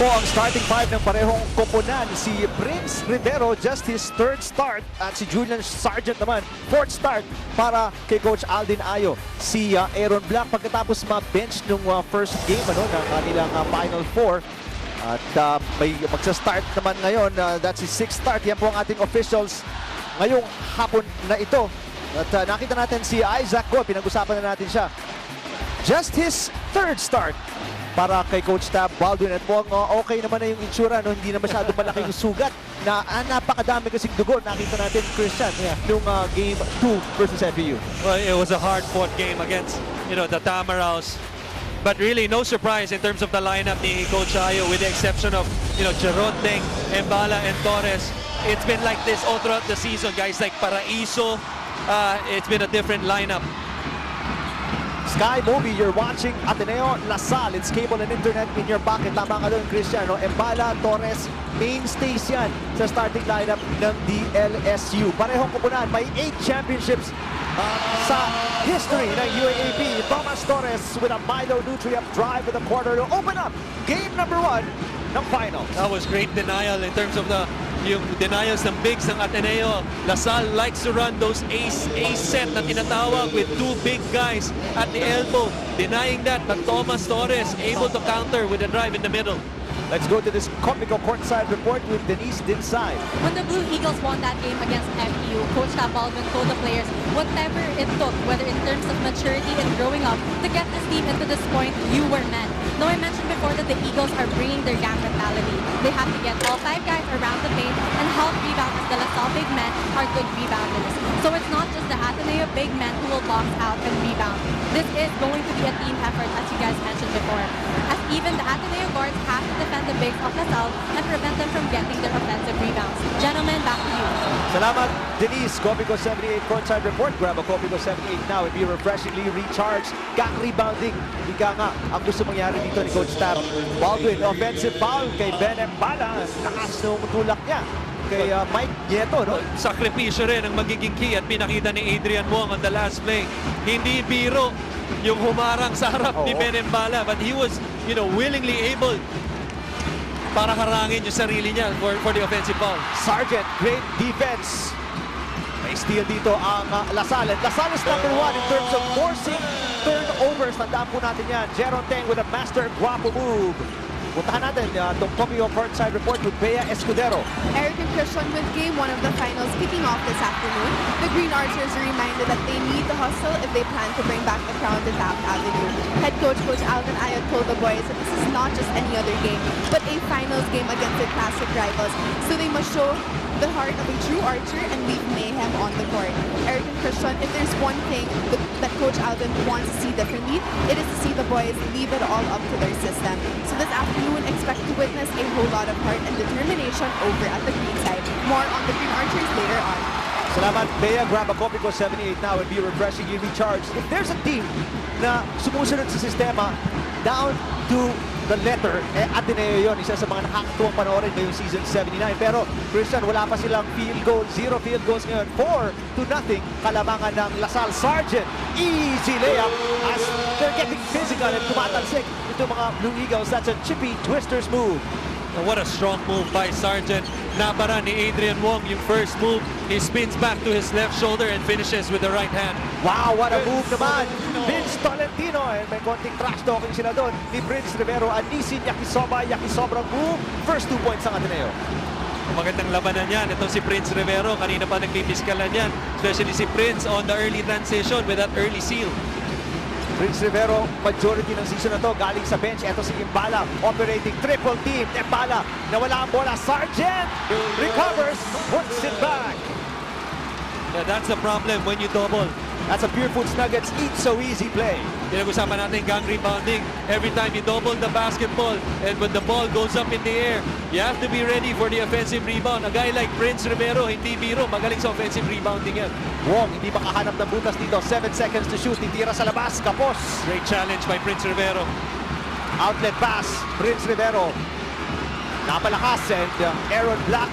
po ang starting five ng parehong koponan. Si Prince Rivero, just his third start. At si Julian Sargent naman, fourth start para kay Coach Aldin Ayo. Si Aaron Black pagkatapos ma-bench nung first game ng kanilang Final Four. At may magsa-start naman ngayon. That's his sixth start. Yan po ang ating officials ngayong hapon na ito. At nakita natin si Isaac Go. Pinag-usapan na natin siya. Just his third start para kay Coach Tab Baldwin. At mukhang okay naman na yung itsura, no? Hindi na masyadong malaki yung sugat na napakadami kasing dugo. Nakita natin, Christian, nung game 2 versus FEU. Well, it was a hard-fought game against, the Tamaraws. But really, no surprise in terms of the lineup ni Coach Ayo, with the exception of, Jeron Teng, Embala, and Torres. It's been like this all throughout the season, guys. Like Paraiso, it's been a different lineup. Sky Movie, you're watching Ateneo, Salle. It's cable and internet in your pocket. Tama ka doon, Christian. Embala, Torres, mainstays yan sa starting lineup ng DLSU. Parehong kupunan, may 8 championships sa history ng UAAP. Thomas Torres with a Milo Nutrient drive with a quarter to open up game number 1 ng finals. That was great denial in terms of yung denials ng bigs ng Ateneo. Salle likes to run those ace set na tinatawag with 2 big guys at the elbow. Denying that, but Thomas Torres able to counter with a drive in the middle. Let's go to this comical courtside report with Denise Dinsay. When the Blue Eagles won that game against FEU, Coach Tab Baldwin told the players whatever it took, whether in terms of maturity and growing up, to get this team into this point, you were meant. Now, I mentioned before that the Eagles are bringing their gang mentality. They have to get all 5 guys around the paint and help rebound, as the LaSalle big men are good rebounders. So it's not just the Ateneo big men who will box out and rebound. This is going to be a team effort, as you guys mentioned before. As even the Ateneo guards have to defend the bigs of LaSalle and prevent them from getting their offensive rebounds. Gentlemen, back to you. Salamat, Denise. Copico 78 courtside report. Grab a Copico 78 now and be refreshingly recharged. Gang rebounding. Ika nga ang gusto mangyari dito ni Coach Tab Baldwin. Offensive foul kay Ben Embala. Nakas na umutulak niya kay Mike Nieto, no? Sakripisyo rin ang magiging key at pinakita ni Adrian Wong on the last play. Hindi biro yung humarang sa harap ni Ben Embala, but he was, willingly able para harangin yung sarili niya for the offensive foul. Sargent, great defense. May steal dito ang LaSalle. LaSalle is number 1 in terms of forcing turnovers. Tandaan po natin yan. Jeron Teng with a master guapo move. Puntahan natin itong Copico courtside report with Bea Escudero. Eric and Christian with game 1 of the finals kicking off this afternoon. The Green Archers are reminded that they need to hustle if they plan to bring back the crown to Taft Avenue. Head coach Aldin Ayo told the boys that this is not just any other game, but a finals game against their classic rivals. So they must show the heart of a true archer and leave mayhem on the court. Eric and Christian, if there's one thing that Coach Aldin wants to see differently, it is to see the boys leave it all up to their system. So this afternoon, expect to witness a whole lot of heart and determination over at the green side. More on the Green Archers later on. Salamat, Bea. Grab a Copico 78 now and be refreshingly recharged. If there's a team na sumusunod sa sistema down to the letter, Ateneo yun. Isa sa mga nakakatuwang panoorin ngayong season 79. Pero, Christian, wala pa silang field goal. 0 field goals ngayon. 4-0 kalamangan ng LaSalle. Sargent, easy layup as they're getting physical and tumatalsik ito mga Blue Eagles. That's a chippy Twisters move. And what a strong move by Sargent. Nabara ni Adrian Wong yung first move. He spins back to his left shoulder and finishes with the right hand. Wow, what a move naman. Vince Tolentino. And may konting trash talking sila doon ni Prince Rivero. Anisin Yakisobrang move. First 2 points ng Ateneo. Magandang labanan yan. Itong si Prince Rivero. Kanina pa nagpipiskalan yan. Especially si Prince on the early transition with that early seal. Prince Rivero, majority ng season na to galing sa bench. Ito si Embala, operating triple team. Embala, nawala ang bola. Sargent recovers, puts it back. Yeah, that's the problem when you double. That's a Pure Foods Nuggets eat so easy play. Pinag-usapan natin gang rebounding. Every time you double the basketball and when the ball goes up in the air, you have to be ready for the offensive rebound. A guy like Prince Rivero, hindi biro, magaling sa offensive rebounding yan. Wong, hindi makahanap ng butas dito. 7 seconds to shoot. Titira sa labas. Kapos. Great challenge by Prince Rivero. Outlet pass. Prince Rivero. Napalakas and Aaron Black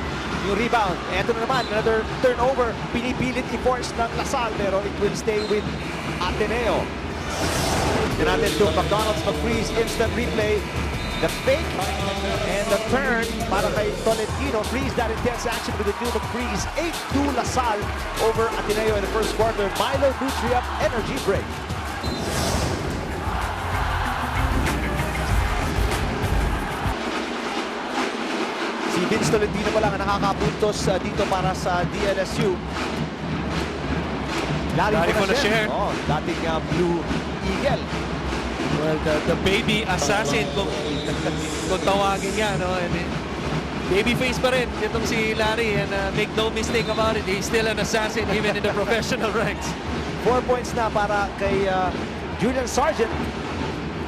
yung rebound. Ito na naman, another turnover. Pinipilit i-force ng LaSalle pero it will stay with Ateneo. Tignan natin itong McDonald's McFreeze instant replay. The fake and the turn para kay Tolentino. Freeze that intense action with the new freeze. 8-2 Salle over Ateneo in the first quarter. Milo Nutrient energy break. Si Vince Tolentino pa lang ang nakakapuntos dito para sa DLSU. Lari ko na share. Oh, dating Blue Eagle. Well, the baby assassin kung tawagin niya, no? And baby face pa rin itong si Larry, and make no mistake about it, he's still an assassin even in the professional ranks. 4 points na para kay Julian Sargent.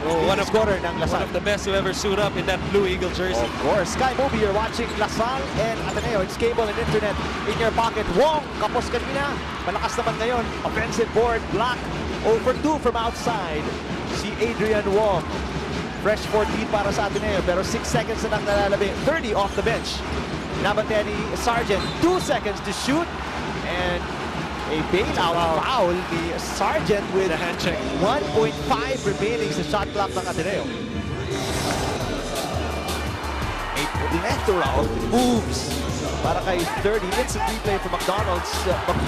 One of ng Lasal. One of the best to ever suit up in that Blue Eagle jersey. Of course. Sky Movie, you're watching Lasal and Ateneo. It's cable and internet in your pocket. Wong, kapos kanina. Malakas naman ngayon. Offensive board, block. 0 for 2 from outside. Si Adrian Wong. Fresh 14 para sa Ateneo, pero 6 seconds na lang nalalabi. 30 off the bench. Nabantayan ni Sargent. 2 seconds to shoot. And a bailout foul ni Sargent with the hand check. 1.5 remaining sa shot clock ng Ateneo. A plethora of moves para kay 30. Instant replay from McDonald's.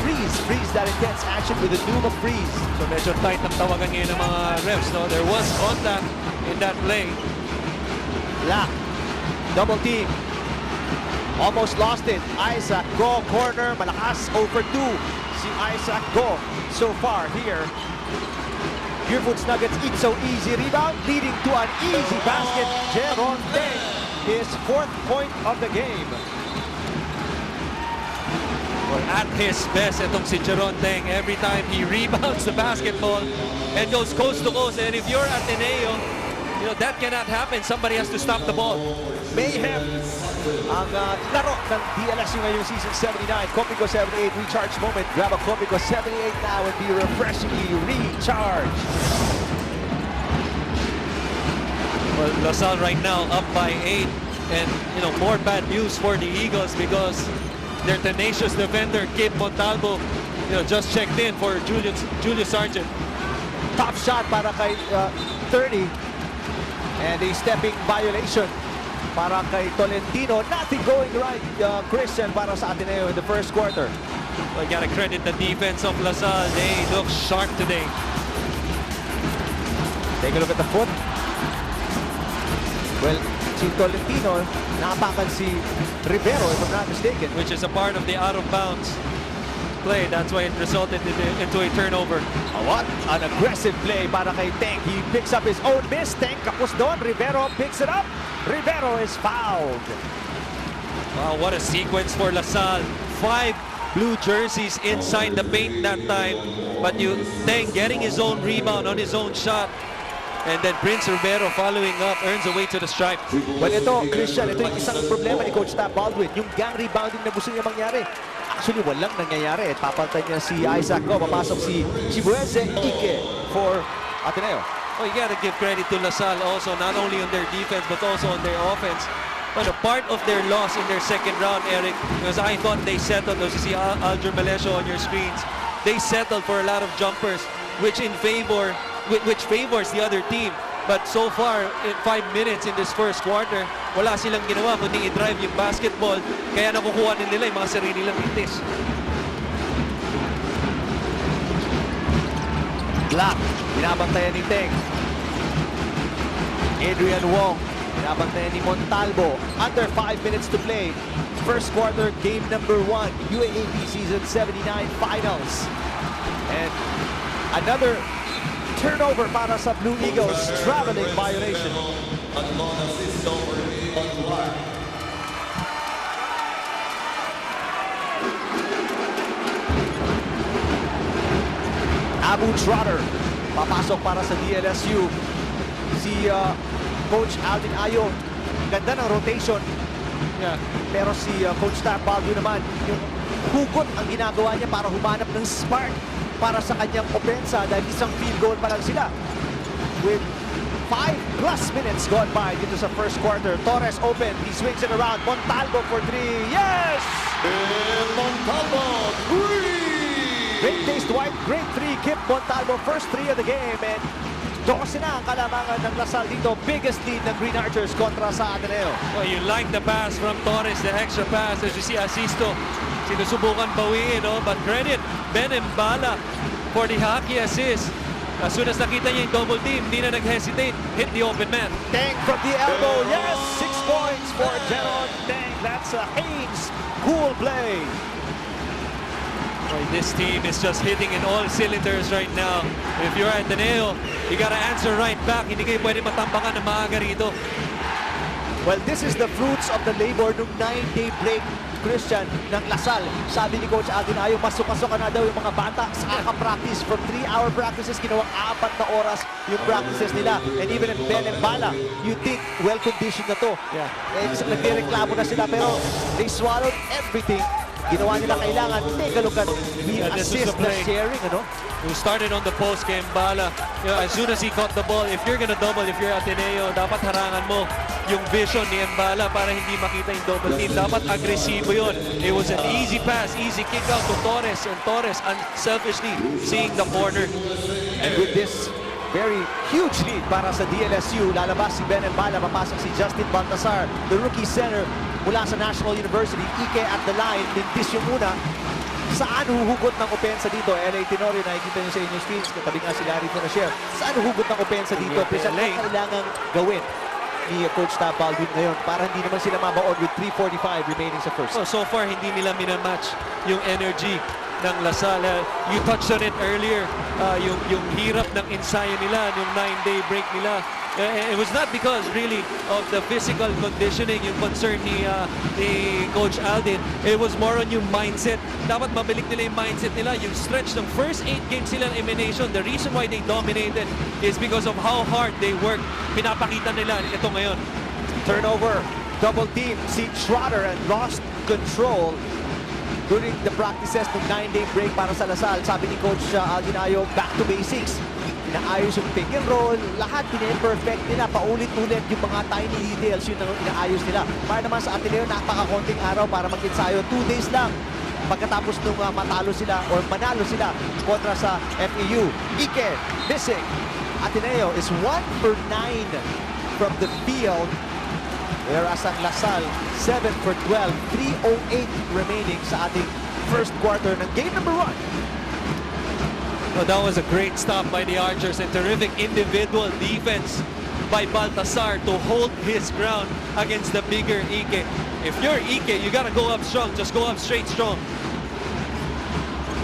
Freeze that intense action with a new freeze. So medyo tight ang tawagan ngayon ng mga refs, no? There was contact in that play. Black. Double team. Almost lost it. Isaac Go corner. Malakas 0 for 2. Si Isaac Go so far here. Deerfoot's Nuggets eat so easy. Rebound leading to an easy basket. Jeron Teng, his 4th point of the game. Well, at his best, itong si Jeron Teng, every time he rebounds the basketball and goes coast to coast. And if you're Ateneo, you know, that cannot happen. Somebody has to stop the ball. Mayhem ang laro ng DLSU ngayong season 79. Copico 78 recharge moment. Grab a Copico 78 now and be refreshingly recharged. Well, Lasal right now up by 8, and you know, more bad news for the Eagles because their tenacious defender Kip Montalvo, you know, just checked in for Julius Sargent. Top shot para kay 30 and a stepping violation para kay Tolentino. Nothing going right, Christian, para sa Ateneo in the first quarter. I gotta credit the defense of Lasal. They look sharp today. Take a look at the foot. Well, si Tolentino, nakapakan si Rivero, if I'm not mistaken. Which is a part of the out of bounds play. That's why it resulted into a turnover. What an aggressive play para kay Teng. He picks up his own miss. Teng kapos doon. Rivero picks it up. Rivero is fouled. Wow, what a sequence for Lasal. 5 blue jerseys inside the paint that time. But Teng getting his own rebound on his own shot. And then Prince Rivero following up, earns a way to the stripe. Well, ito, Christian, ito yung isang problema ni Coach Tam Baldwin. Yung gang rebounding na gusto niya mangyari. Actually, walang nangyayari. Papaltan niya si Isaac Go. Papasok si Chibueze Ike for Ateneo. Oh, you gotta give credit to Lasal also, not only on their defense, but also on their offense. But a part of their loss in their second round, Eric, because I thought they settled, as you see Aldrin Malesio on your screens, they settled for a lot of jumpers, which favors the other team. But so far, in 5 minutes in this first quarter, wala silang ginawa kundi i-drive yung basketball. Kaya nakukuha din nila yung mga sarili nilang itis. Black, binabantayan ni Teng. Adrian Wong, binabantayan ni Montalvo. Under 5 minutes to play. First quarter, game number 1, UAAP Season 79 Finals. And another turnover para sa Blue Eagles, traveling violation. Abu Trotter, papasok para sa DLSU. Si Coach Alvin Ayo, ganda ng rotation. Yeah. Pero si Coach Tam Baldwin naman, yung hugot ang ginagawa niya para humanap ng spark para sa kanyang opensa dahil isang field goal pa lang sila. With 5+ minutes gone by dito sa first quarter. Torres open, he swings it around. Montalvo for 3. Yes! And Montalvo, 3! Great taste Dwight, great 3. Kip Montalvo, first 3 of the game. And 12 na ang kalamangan ng Lasal dito. Biggest lead ng Green Archers kontra sa Ateneo. Well, you like the pass from Torres, the extra pass. As you see, Asisto, sinusubukan bawiin, no? But credit, Ben Mbala for the hockey assist. As soon as nakita niya yung double team, hindi na nag-hesitate, hit the open man. Teng from the elbow. Yes, 6 points for Jeron Teng. That's a Haynes cool play. Well, this team is just hitting in all cylinders right now. If you're Ateneo, you gotta answer right back. Hindi kayo pwede matambakan ng maaga rito. Well, this is the fruits of the labor nung 9-day break, Christian, ng Lasal. Sabi ni Coach Ateneo, masok-masok na daw yung mga bata sa practice. From 3-hour practices, ginawang 4 na oras yung practices nila. And even in Ben Mbala, you think well-conditioned na to. Yeah. Nagreklamo na sila, pero they swallowed everything. Ginawa nila kailangan. Take a look at the This is assist the na play. sharing, ano? Who started on the post kay Mbala. You know, as soon as he caught the ball, if you're gonna double, if you're Ateneo, dapat harangan mo yung vision ni Mbala para hindi makita yung double team. Dapat agresibo yun. It was an easy pass, easy kick out to Torres, and Torres unselfishly seeing the corner. And with this very huge lead para sa DLSU, lalabas si Ben Mbala, papasok si Justin Baltasar, the rookie center mula sa National University. Ike at the line, lintis yung una. Saan huhugot ng opensa dito? LA Tenorio, nakikita nyo sa inyong screens. Katabi nga si Larry Fonashare. Saan huhugot ng opensa dito? Kasi ano kailangan gawin ni Coach Tab Baldwin ngayon para hindi naman sila mabaon with 3:45 remaining sa first. So far, hindi nila minamatch yung energy ng Lasal. You touched on it earlier, yung hirap ng ensayo nila, yung 9-day break nila. It was not because really of the physical conditioning, yung concern ni Coach Aldin. It was more on yung mindset. Dapat mabalik nila yung mindset nila. Yung stretch ng first 8 games nila in elimination, the reason why they dominated is because of how hard they worked. Pinapakita nila ito ngayon. Turnover, double team, si Trotter and lost control during the practices ng 9-day break para sa Lasal. Sabi ni Coach Ateneo, back to basics. Inaayos yung pick and roll, lahat pine-perfect nila, paulit-ulit yung mga tiny details, yun ang inaayos nila. Para naman sa Ateneo, napakakonting araw para mag-ensayo, 2 days lang. Pagkatapos nung matalo sila or manalo sila kontra sa FEU. Ike, missing. Ateneo is 1 for 9 from the field. Whereas ang Lasal, 7 for 12, 3:08 remaining sa ating first quarter ng game number 1. Well, that was a great stop by the Archers and terrific individual defense by Baltasar to hold his ground against the bigger Ike. If you're Ike, you gotta go up strong. Just go up straight strong.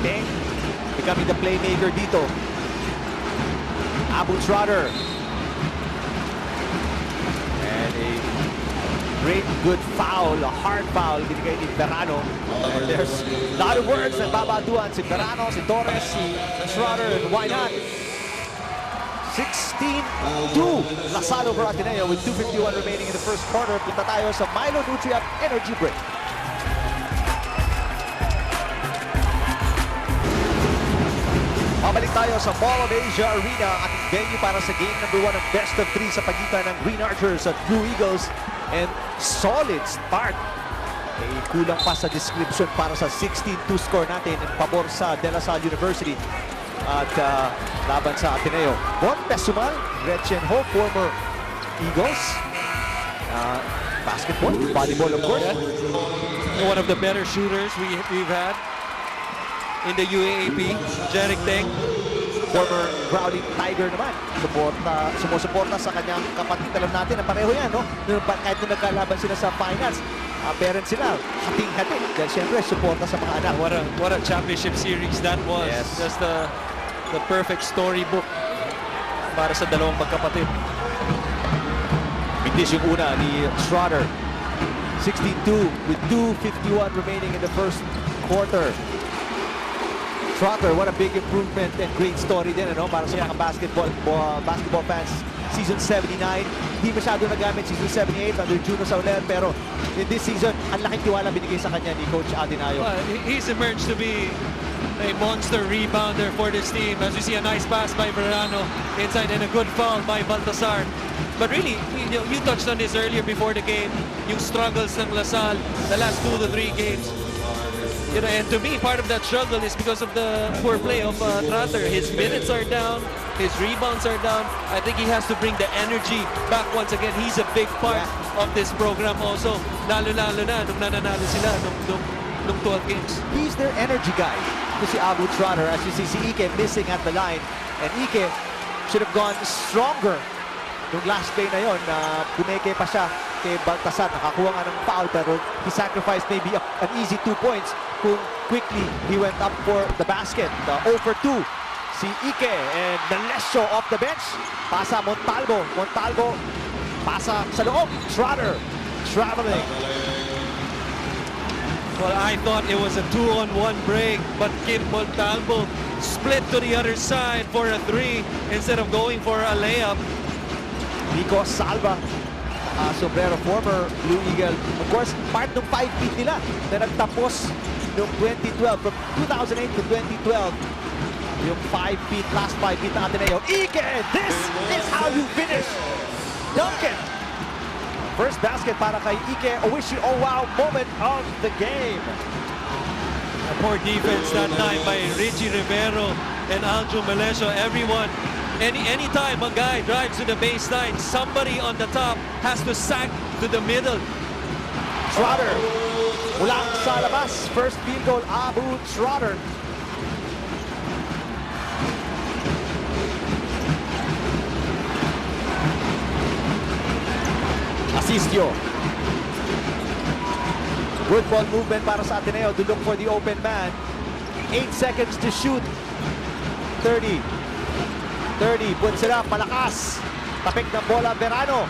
Teng becoming the playmaker dito. Abu Trotter. And a great good foul, a hard foul binigay ni Verano. And there's a lot of words na babaduan si Verano, si Torres, si Trotter, and why not? 16-2 Lasal over Ateneo with 2:51 remaining in the first quarter. Punta tayo sa Milo Nutri-Up Energy Break. Babalik tayo sa Mall of Asia Arena, ating venue para sa game number 1 ng best of 3 sa pagitan ng Green Archers at Blue Eagles. And solid start. May kulang pa sa description para sa 16-2 score natin in pabor sa De La Salle University at laban sa Ateneo. Bon Pesumal, Gretchen Ho, former Eagles. Basketball, volleyball of course. One of the better shooters we've had in the UAAP, Jeron Teng. Former Growling Tiger naman. Sumusuporta sa kanyang kapatid. Alam natin na pareho yan, no? Kahit nung nagkalaban sila sa finals, parents sila, hating-hati. Dahil siyempre, suporta sa mga anak. What a championship series that was. Yes. Just the perfect storybook para sa dalawang magkapatid. Bigdis yung una ni Trotter. 16-2 with 2:51 remaining in the first quarter. Trotter, what a big improvement and great story din, ano, para sa mga basketball fans. Season 79, hindi masyado nagamit season 78 under Juno Sauler, pero in this season, ang laking tiwala binigay sa kanya ni Coach Ateneo. Well, he's emerged to be a monster rebounder for this team. As you see, a nice pass by Verano inside and a good foul by Baltasar. But really, you touched on this earlier before the game, yung struggles ng Lasal the last 2 to 3 games. You know, and to me, part of that struggle is because of the poor play of Trotter. His minutes are down, his rebounds are down. I think he has to bring the energy back once again. He's a big part of this program also. Lalo-lalo na nung nananalo sila nung 12 games. He's their energy guy. Ito si Abu Trotter. As you see, si Ike missing at the line. And Ike should have gone stronger nung last play na yon. Pumeke pa siya kay Baltasar. Nakakuha nga ng foul pero he sacrificed maybe an easy 2 points kung quickly he went up for the basket. 0 for 2. Si Ike and Melesio off the bench. Pasa Montalvo. Montalvo pasa sa loob. Trotter traveling. Well, I thought it was a 2-on-1 break, but Kim Montalvo split to the other side for a 3 instead of going for a layup. Nico Salva, sombrero, former Blue Eagle. Of course, part ng 5-peat nila na nagtapos noong 2012. From 2008 to 2012, yung 5-peat, last 5-peat na Ateneo. Ike, this is how you finish. Duncan. First basket para kay Ike. A wishy oh wow moment of the game. A poor defense that time by Richie Rivero and Aljo Melesio. Everyone, anytime a guy drives to the baseline, somebody on the top has to sag to the middle. Trotter. Ulang sa labas. First field goal, Abu Trotter. Asistio. Good ball movement para sa Ateneo to look for the open man. 8 seconds to shoot. 30. 30, puts it up, malakas. Tapik ng bola, Verano.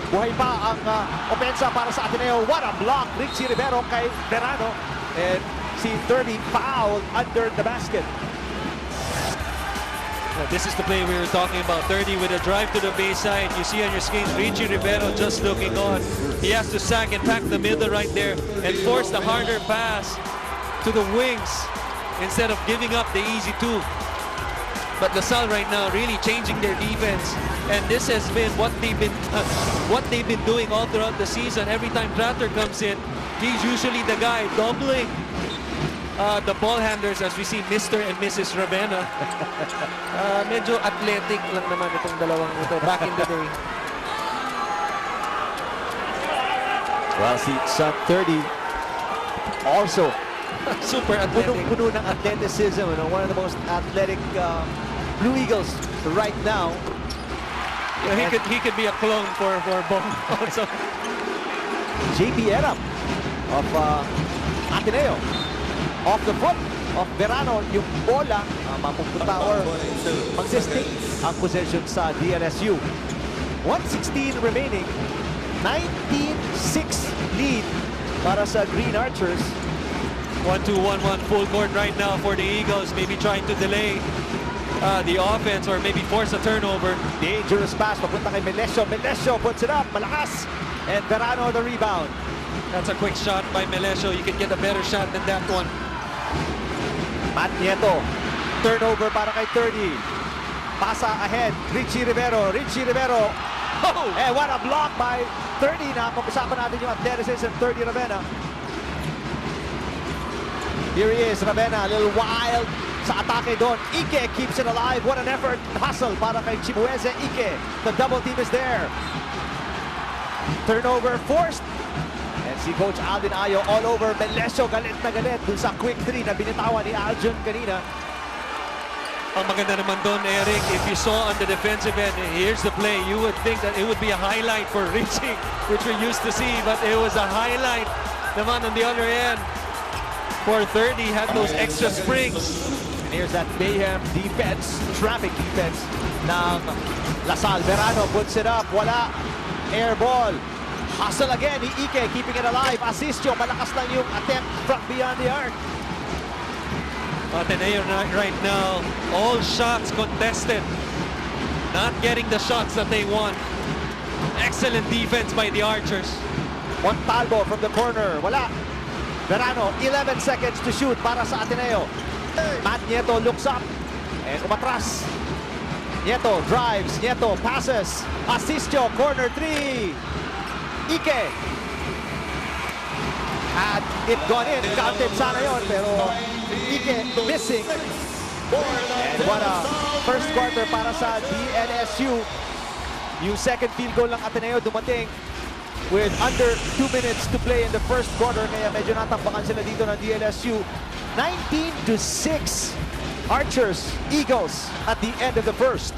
Buhay pa ang opensa para sa Ateneo. What a block, Richie Rivero kay Verano. And si 30 fouled under the basket. Well, this is the play we were talking about. 30 with a drive to the baseline. You see on your screen, Richie Rivero just looking on. He has to sack and pack the middle right there and force the harder pass to the wings instead of giving up the easy 2. But LaSalle right now really changing their defense, and this has been what they've been doing all throughout the season. Every time Trotter comes in, he's usually the guy doubling the ball handlers, as we see Mr. and Mrs. Ravenna. Medyo athletic lang naman itong dalawang ito back in the day. Well, si Sun 30 also Super athletic. puno ng athleticism. You know, one of the most athletic Blue Eagles right now. Yeah, he could be a clone for Bong also. JP Erap of Ateneo. Off the foot of Verano, yung bola mapupunta or magsisting ang possession sa DLSU. 1:16 remaining, 19-6 lead para sa Green Archers. 1-2-1-1 full court right now for the Eagles, maybe trying to delay the offense or maybe force a turnover. Dangerous pass, papunta kay Melesio. Melesio puts it up, malakas. And Verano the rebound. That's a quick shot by Melesio. You can get a better shot than that one. Matt Nieto, turnover para kay 30. Pasa ahead, Richie Rivero. Richie Rivero. Oh! And what a block by 30 na. Pag-usapan natin yung athleticism, 30 Ravenna. Here he is, Ravenna, a little wild sa atake doon. Ike keeps it alive. What an effort. Hustle para kay Chibueze. Ike, the double team is there. Turnover forced. And si Coach Aldin Ayo all over. Melesio galit na galit dun sa quick 3 na binitawan ni Aljon kanina. Ang maganda naman doon, Eric, if you saw on the defensive end, here's the play, you would think that it would be a highlight for Richie, which we're used to see, but it was a highlight naman on the other end. For 30, had those extra springs. And here's that mayhem defense, traffic defense ng LaSalle. Verano puts it up, wala. Air ball. Hustle again ni Ike, keeping it alive. Asistio, malakas lang yung attempt from beyond the arc. Ateneo right now, all shots contested. Not getting the shots that they want. Excellent defense by the Archers. Montalvo from the corner, wala. Verano, 11 seconds to shoot para sa Ateneo. Matt Nieto looks up and umatras. Nieto drives, Nieto passes. Asistio, corner 3. Ike. Had it gone in, counted sana yun, pero Ike missing. And what a first quarter para sa DLSU. Yung second field goal ng Ateneo dumating with under 2 minutes to play in the first quarter, kaya medyo natambakan sila dito ng DLSU. 19-6 Archers, Eagles at the end of the first.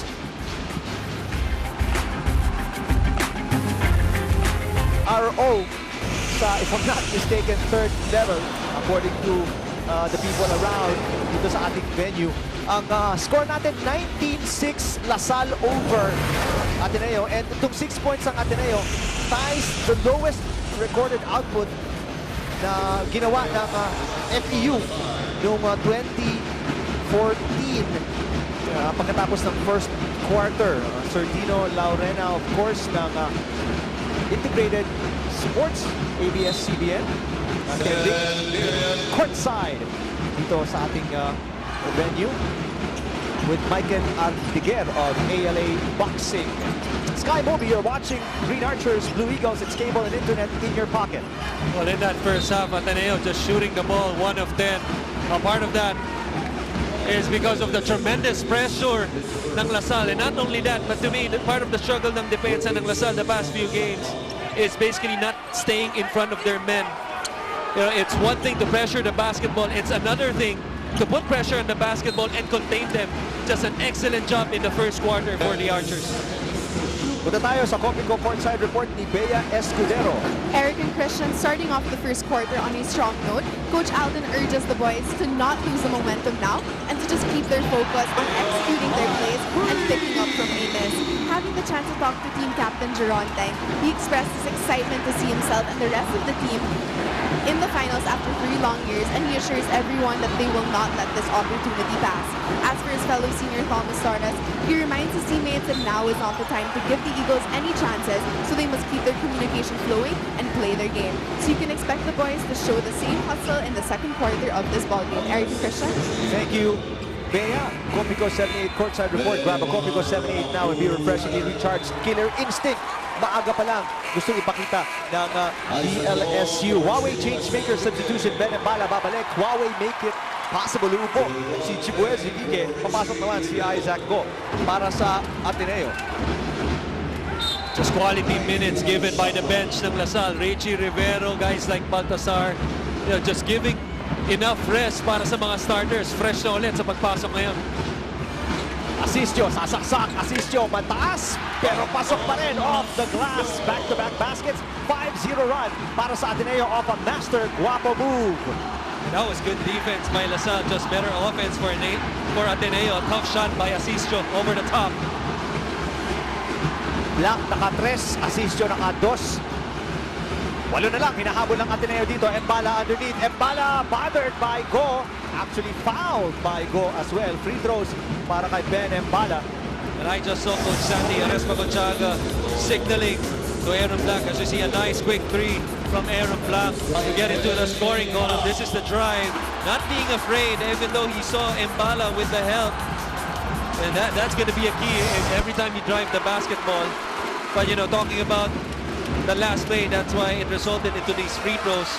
RO sa, if I'm not mistaken, third level according to the people around dito sa ating venue. Ang score natin 19-6 Salle over Ateneo, and itong 6 points ng Ateneo ties the lowest recorded output na ginawa ng FEU noong 2014 pagkatapos ng first quarter. Sir Dino Laurena, of course, ng Integrated Sports, ABS-CBN. Courtside dito sa ating venue with Michael Artiguer of ALA Boxing. Sky Movie, you're watching Green Archers, Blue Eagles. It's cable and internet in your pocket. Well, in that first half, Ateneo just shooting the ball 1 of 10. A part of that is because of the tremendous pressure ng Salle. And not only that, but to me, the part of the struggle ng depensa ng Salle the past few games is basically not staying in front of their men. You know, it's one thing to pressure the basketball. It's another thing to put pressure on the basketball and contain them. Just an excellent job in the first quarter for the Archers. Punta tayo sa Copico Courtside Report ni Bea Escudero. Eric and Christian starting off the first quarter on a strong note. Coach Alden urges the boys to not lose the momentum now and to just keep their focus on executing their plays and picking up from a miss. Having the chance to talk to team captain Jeron Teng, he expressed his excitement to see himself and the rest of the team in the finals after 3 long years, and he assures everyone that they will not let this opportunity pass. As for his fellow senior Thomas Torres, he reminds his teammates that now is not the time to give the Eagles any chances, so they must keep their communication flowing and play their game. So you can expect the boys to show the same hustle in the second quarter of this ballgame. Eric and Christian. Thank you, Bea. Copico 78 Courtside Report. Grab a Copico 78 now and be refreshingly recharged. Killer instinct. Maaga pa lang gusto ipakita ng DLSU. Huawei changemaker substitution. Ben Embala babalik. Huawei make it possible. Uupo si Chibuez Ike. Papasok naman si Isaac Go para sa Ateneo. Just quality minutes given by the bench ng Salle. Richie Rivero, guys like Baltasar, you know, just giving enough rest para sa mga starters. Fresh na ulit sa pagpasok ngayon. Asistio, sasaksak. Asistio, mataas. Pero pasok pa rin off the glass. Back-to-back baskets. 5-0 run para sa Ateneo off a master guapo move. That was good defense by Salle. Just better offense for Ateneo. A tough shot by Asistio over the top. Black naka-3, Asistio naka-2. 8 na lang, hinahabol ng Ateneo dito. Embala underneath. Embala bothered by Go. Actually fouled by Go as well. Free throws para kay Ben Embala. And I just saw Coach Sandy Arespa-Conchaga signaling to Aaron Black as you see a nice quick 3 from Aaron Black to get into the scoring column. This is the drive. Not being afraid even though he saw Embala with the help. And that's going to be a key every time you drive the basketball. But you know, talking about the last play, that's why it resulted into these free throws.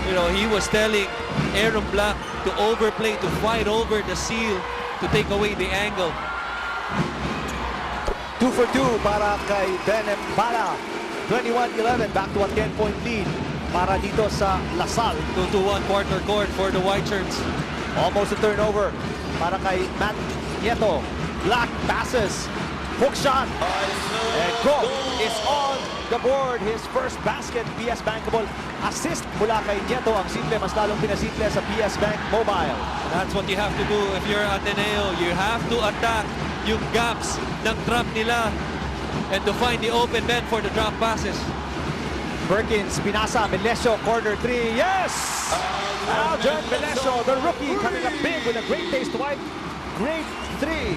You know, he was telling Aaron Black to overplay, to fight over the seal, to take away the angle. 2 for 2 para kay Ben Embala. 21-11, back to a 10-point lead para dito sa Salle. 2-1 quarter court for the White Shirts. Almost a turnover para kay Matt Nieto. Black passes. Hook shot. And Go is on the board. His first basket, PS Bankable. Assist mula kay Nieto. Ang simple, mas lalong pinasimple sa PS Bank Mobile. That's what you have to do if you're Ateneo. You have to attack yung gaps ng trap nila and to find the open man for the drop passes. Perkins, pinasa, Melesio, corner 3. Yes! Aljon Melesio, the rookie, coming up big with a great taste white. Great 3.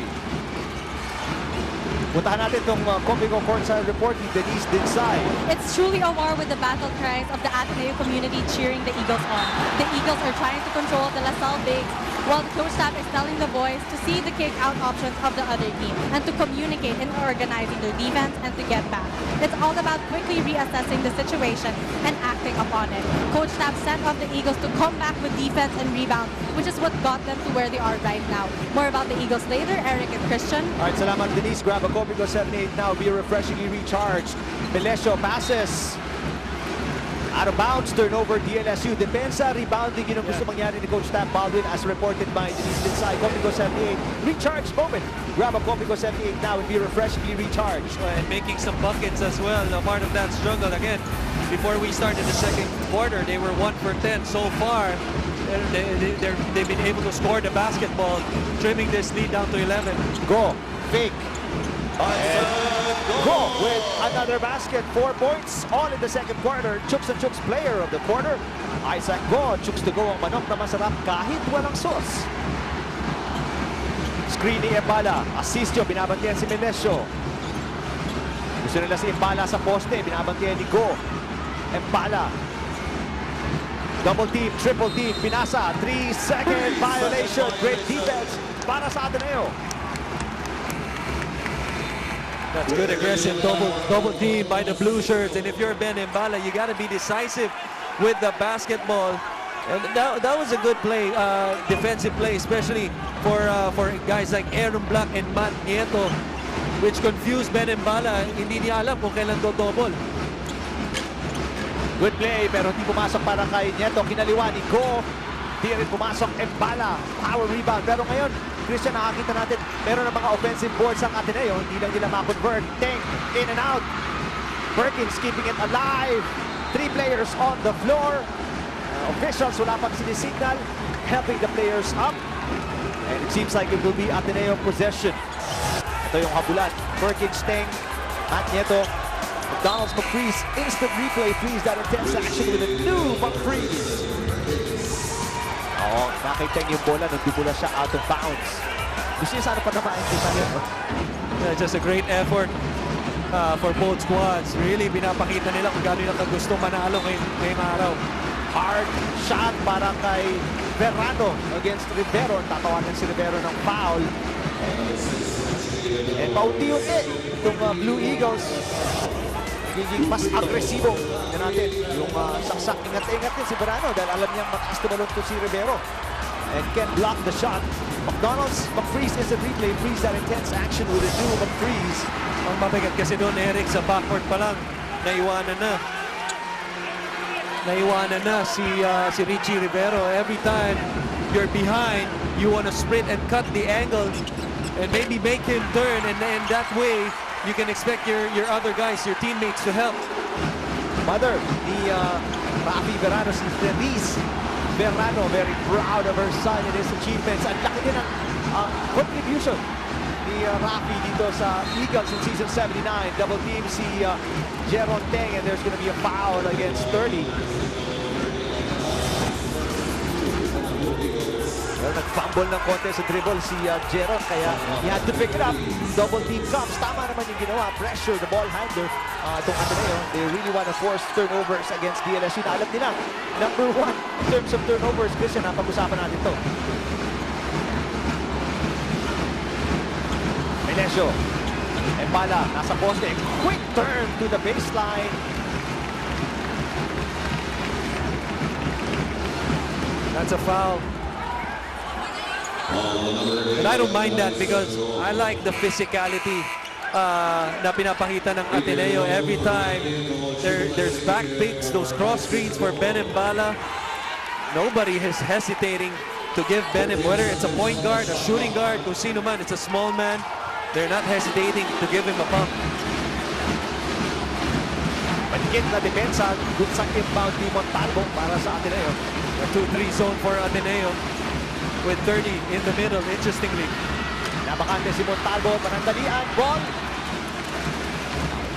Puntahan natin itong Copico Courtside Report ni Denise Dinsay. It's truly a war with the battle cries of the Ateneo community cheering the Eagles on. The Eagles are trying to control the Salle bigs while the coach staff is telling the boys to see the kick-out options of the other team and to communicate in organizing their defense and to get back. It's all about quickly reassessing the situation and acting upon it. Coach staff sent off the Eagles to come back with defense and rebound, which is what got them to where they are right now. More about the Eagles later. Eric and Christian. All right, salamat Denise. Grab a copy ko 78 now. Be refreshingly recharged. Melesio passes. Out of bounds, turnover DLSU. Depensa, rebounding, yun ang gusto mangyari ni Coach Stan Baldwin as reported by Denise Linsay. Copico 78, recharge moment. Grab a Copico 78 now and be refreshingly recharged. And making some buckets as well. A part of that struggle again. Before we started the second quarter, they were 1 for 10 so far. They've been able to score the basketball, trimming this lead down to 11. Go, fake. And go with another basket. 4 points, all in the second quarter. Chooks and Chooks player of the quarter. Isaac Go, Chooks to go ang manok na masarap kahit walang sauce. Screen ni Embala. Assistio, binabantiyan si Melesio. Gusto nila si Embala sa poste, binabantiyan ni Go. Embala. Double team, triple team, pinasa. 3-second violation. Great defense para sa Ateneo. That's good aggressive double team by the blue shirts. And if you're Ben Embala, you got to be decisive with the basketball. And that was a good play, defensive play, especially for guys like Aaron Black and Matt Nieto, which confused Ben Embala. Hindi niya alam kung kailan double. Good play, pero hindi pumasok para kay Nieto. Kinaliwa ni Go. Di rin pumasok Embala. Power rebound. Pero ngayon, Christian, nakakita natin, meron ng mga offensive boards ang Ateneo. Hindi lang nila ma-convert. Teng, in and out. Perkins keeping it alive. 3 players on the floor. Officials, wala pang sinisignal. Helping the players up. And it seems like it will be Ateneo possession. Ito yung habulan. Perkins, Teng, Matt Nieto. McDonald's, McCrease, instant replay. Please, that intense action with a new McCrease. Oo, nakita yung bola nung dubula siya out of bounds. Gusto niya sana patamain ko sa niya. Just a great effort for both squads. Really, binapakita nila kung gano'n nila gusto manalo ngayong araw. Hard shot para kay Verano against Rivero. Tatawanan si Rivero ng foul. And paunti-unti itong Blue Eagles nagiging mas agresibo. Tignan natin yung saksak. Ingat-ingat din si Verano dahil alam niyang mataas tumalon to si Rivero. And can block the shot. McDonald's, McFreeze is a replay. Freeze that intense action with a new McFreeze. Ang mabigat kasi doon, Eric, sa backcourt pa lang, naiwanan na. Naiwanan na si Richie Rivero. Every time you're behind, you want to sprint and cut the angle and maybe make him turn. And that way, you can expect your other guys, your teammates to help. Mother ni Rafi Verano, si Denise Verano, very proud of her son and his achievements. Ang laki din ang contribution ni Rafi dito sa Eagles in season 79. Double team si Jeron Teng and there's gonna be a foul against 30. Well, nag-fumble ng konti sa dribble si Jeron, kaya he had to pick it up. Double team comes. Tama naman yung ginawa. Pressure the ball handler. Itong Ateneo, they really want to force turnovers against DLSU. Na alam nila, number 1 in terms of turnovers. Christian, napag-usapan natin to. Melesio. Embala, nasa poste. Quick turn to the baseline. That's a foul. And I don't mind that because I like the physicality na pinapakita ng Ateneo every time. There's back picks, those cross screens for Ben Embala. Nobody is hesitating to give Ben, whether it's a point guard, a shooting guard, kung sino man, it's a small man. They're not hesitating to give him a pump. Panikit na depensa. Good sa inbound ni Montalvo para sa Ateneo. A 2-3 zone for Ateneo with 30 in the middle, interestingly. Nabakante si Montalvo, panandalian, ball.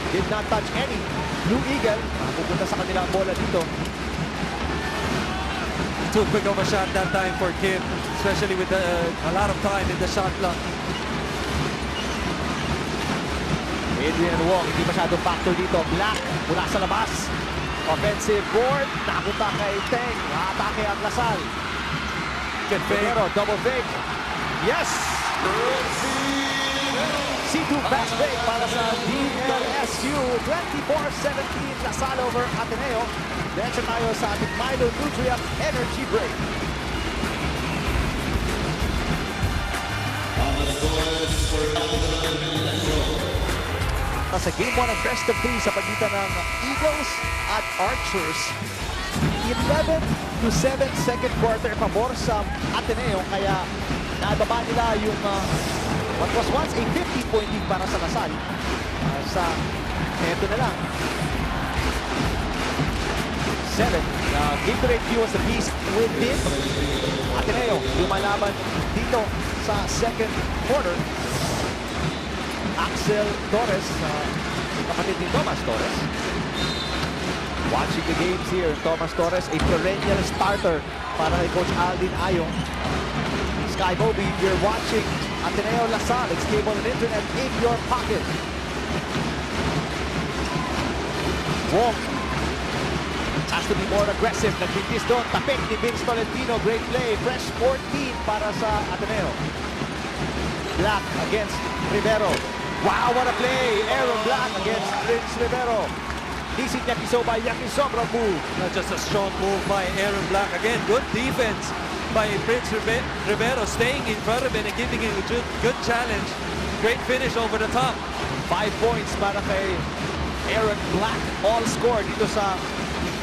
Did not touch any. Blue Eagle, pupunta sa kanila ang bola dito. Too quick of a shot that time for Kim, especially with a lot of time in the shot clock. Adrian Wong, hindi masyadong factor dito. Black, mula sa labas. Offensive board, napunta kay Teng. Atake ang Lasal. can fake. Rivero, double fake. Yes! C2 fast break para sa DLSU. 24-17 na Salle over Ateneo. Diretso tayo sa ating Milo Nutrient Energy Break. Sa game 1 ng best of 3 sa pagitan ng Eagles at Archers. 11-7 second quarter pabor sa Ateneo, kaya nababa nila yung what was once a 50-point lead para sa Salle. Sa eto na lang 7. Game to rate view was the beast within Ateneo. Lumalaban dito sa second quarter. Axel Torres, kapatid ni Thomas Torres. Watching the games here, Thomas Torres, a perennial starter para kay Coach Aldin Ayong. Sky Bobby, you're watching Ateneo Salle. It's cable and internet in your pocket. Wong has to be more aggressive. Nagbitis doon. Tapik ni Vince Tolentino. Great play. Fresh 14 para sa Ateneo. Black against Rivero. Wow, what a play! Aaron Black against Prince Rivero. Decent Yakisoba, Yakisobra move. Not just a strong move by Aaron Black. Again, good defense by Prince Rivero, staying in front of it and giving him a good challenge. Great finish over the top. 5 points para kay Aaron Black. All scored dito sa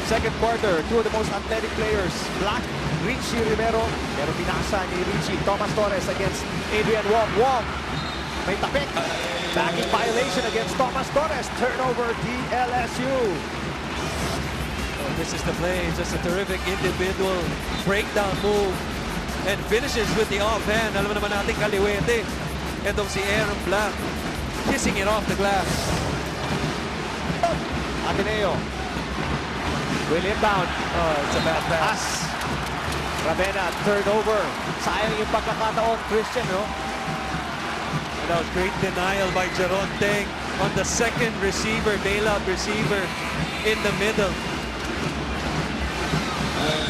second quarter. Two of the most athletic players. Black, Richie Rivero. Pero pinasa ni Richie. Thomas Torres against Adrian Wong. Wong, may tapik. Backing violation against Thomas Torres. Turnover, DLSU. Oh, this is the play. Just a terrific individual breakdown move. And finishes with the offhand. Alam naman natin kaliwete. Itong si Aaron Black. Kissing it off the glass. Ateneo. William bound. Oh, it's a bad pass. Ravena, turnover. Sayang yung pagkakataon, Christian, no? That was great denial by Jeron Teng on the second receiver, bailout receiver in the middle.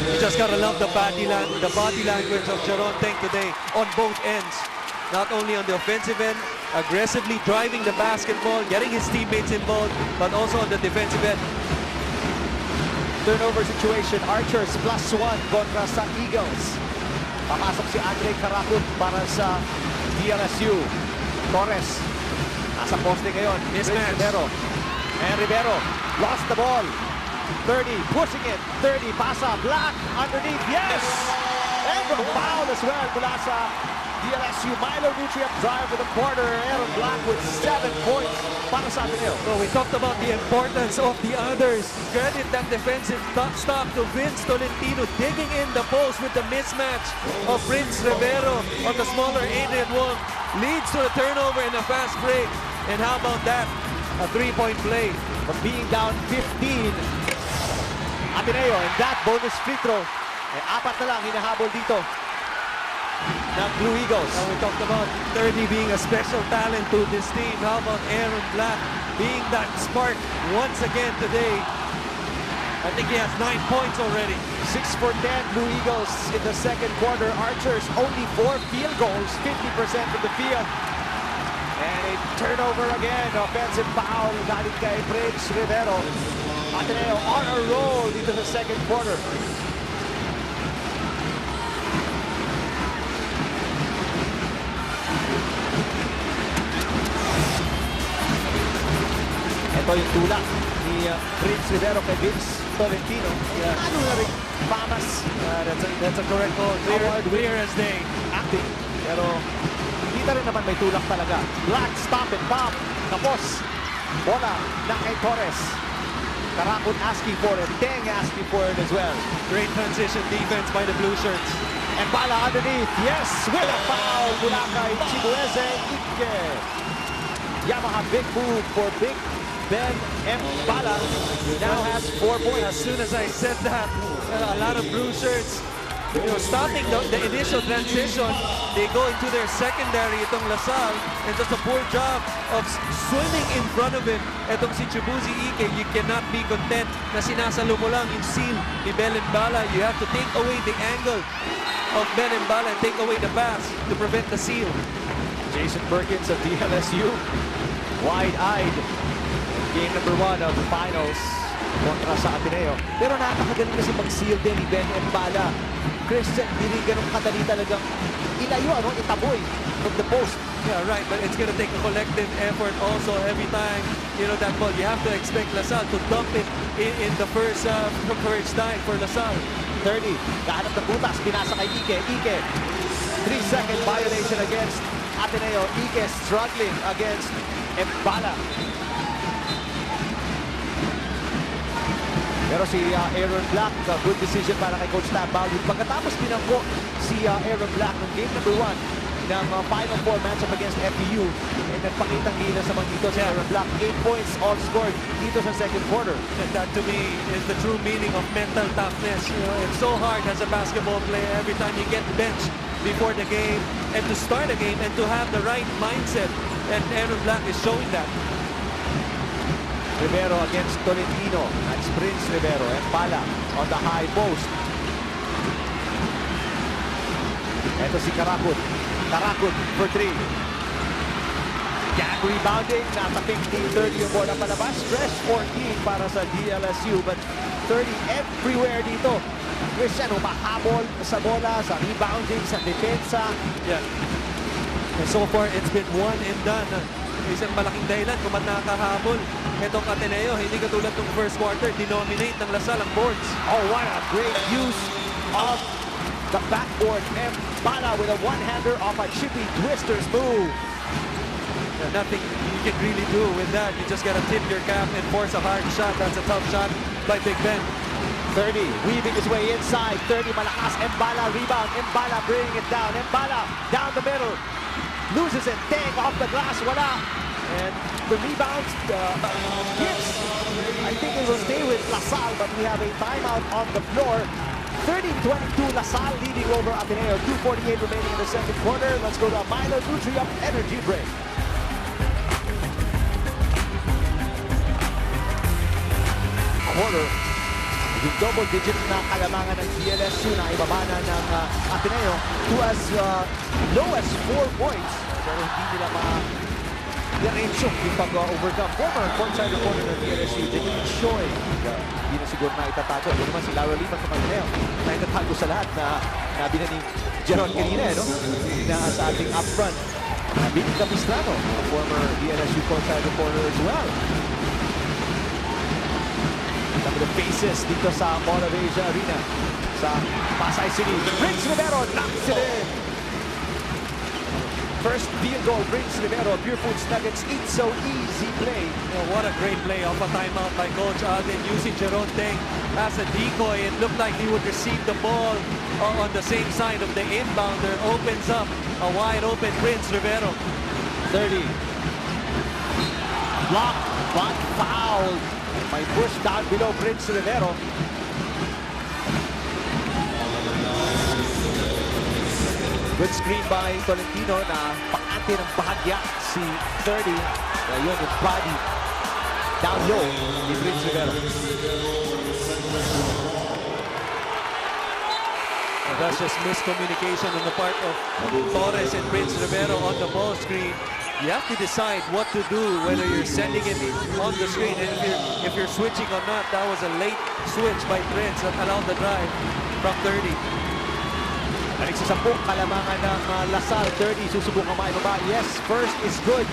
You just gotta love the body language of Jeron Teng today on both ends. Not only on the offensive end, aggressively driving the basketball, getting his teammates involved, but also on the defensive end. Turnover situation, Archers +1 kontra sa Eagles. Papasok si Andre Caracut para sa DLSU. Torres, nasa poste ngayon. Mismatch. Rivero. And Rivero lost the ball. 30, pushing it. 30, pasa, Black, underneath, yes! And from foul as well mula sa DLSU. Milo Nutrient drive to the corner. Aaron Black with 7 points para sa Ateneo. So we talked about the importance of the others. Credit that defensive stop to Vince Tolentino, digging in the post with the mismatch of Prince Rivero on the smaller Adrian Wong. Leads to a turnover and a fast break. And how about that? A 3-point play. From being down 15, Ateneo, and that bonus free throw. Eh, 4 na lang hinahabol dito ng Blue Eagles. Now we talked about 30 being a special talent to this team. How about Aaron Black being that spark once again today? I think he has 9 points already. 6 for 10 Blue Eagles in the second quarter. Archers only 4 field goals, 50% of the field. And a turnover again. Offensive foul galing kay Prince Rivero. Ateneo on a roll dito sa second quarter. Ito yung tulak ni Prince Rivero kay Vince Tolentino. Ano na rin, Pamas. That's a correct call. Clear as day. Acting. Pero hindi na rin naman may tulak talaga. Black, stop and pop. Tapos, bola na kay Torres. Caracut asking for it. Teng asking for it as well. Great transition defense by the blue shirts. And bala underneath. Yes, with a foul mula kay Chibueze Ike. Yamaha big move for Big Ben Mbala. Now has 4 points. As soon as I said that, a lot of blue shirts, starting the initial transition, they go into their secondary, itong Salle, and does a poor job of swimming in front of him. Itong si Chibueze Ike, you cannot be content na sinasalo mo lang yung seal ni Ben Mbala. You have to take away the angle of Ben Mbala and take away the pass to prevent the seal. Jason Perkins of DLSU, wide-eyed. Game number 1 of the finals kontra sa Ateneo. Pero nakakagaling kasi mag-seal din ni Ben Mbala. Christian, hindi ganun kadali talagang ilayo, itaboy from the post. Yeah, right, but it's going to take a collective effort also every time, that ball. You have to expect LaSalle to dump it in the first time for LaSalle. 30, kahanap ng butas, pinasa kay Ike. Ike, 3-second violation against Ateneo. Ike struggling against Mbala. Pero si Aaron Black, good decision para kay Coach Tab Baldwin. Pagkatapos pinangko si Aaron Black ng game number 1 ng Final Four matchup against FEU, and nagpakitang gilas naman dito si Aaron Black. 8 points all scored dito sa second quarter. And that to me is the true meaning of mental toughness. It's so hard as a basketball player every time you get benched before the game and to start a game and to have the right mindset. And Aaron Black is showing that. Rivero against Tolentino. That's Prince Rivero. Mbala on the high post. Ito si Karakut. Karakut for 3. Gag rebounding. Nasa 15-30 yung bola palabas. Fresh 14 para sa DLSU. But 30 everywhere dito. Christian humahabol sa bola, sa rebounding, sa depensa. Yeah. And so far, it's been one and done. Isang malaking dahilan kung ba't nakakahabol itong Ateneo. Hindi katulad ng first quarter, dinominate ng LaSalle ang boards. Oh, what a great use of the backboard. Mbala with a one-hander off a chippy twisters move. Yeah, nothing you can really do with that. You just gotta tip your cap and force a hard shot. That's a tough shot by Big Ben. 30, weaving his way inside. 30, malakas. Mbala rebound. Mbala bringing it down. Mbala down the middle. Loses it. Teng off the glass. Wala. And the rebound gives. I think it will stay with LaSalle, but we have a timeout on the floor. 30-22, LaSalle leading over Ateneo. 2:48 remaining in the second quarter. Let's go to a minor Nutri-Up energy break. Quarter. Yung double digit na kalamangan ng DLSU na ibabana ng Ateneo to as low as 4 points. Pero hindi nila ma-diretso yung pag-overcome. Former courtside reporter ng DLSU, Jeron Teng. Hindi na siguro na itatago. Ito naman si Laura Lima sa Ateneo na itatago sa lahat na nabi na ni Jeron kanina, na sa ating upfront. Nabili Capistrano, former DLSU courtside reporter as well. Some of the faces dito sa Mall of Asia Arena sa Pasay City. Prince Rivero knocks it in. First field goal, Prince Rivero. Pure Foods Nuggets eat so easy play. What a great play off a timeout by Coach Alden using Jeron Teng as a decoy. It looked like he would receive the ball on the same side of the inbounder. Opens up a wide open Prince Rivero. 30. Blocked, but fouled. May push down below Prince Rivero. Good screen by Tolentino na pakante ng bahagya si 30. Ayun yung body down low ni Prince Rivero. That's just miscommunication on the part of Torres and Prince Rivero on the ball screen. You have to decide what to do, whether you're sending it on the screen and if you're switching or not. That was a late switch by Prince that allowed the drive from 30. Balik sa 10, kalamangan ng LaSalle. 30, susubukan maibaba. Yes, first is good.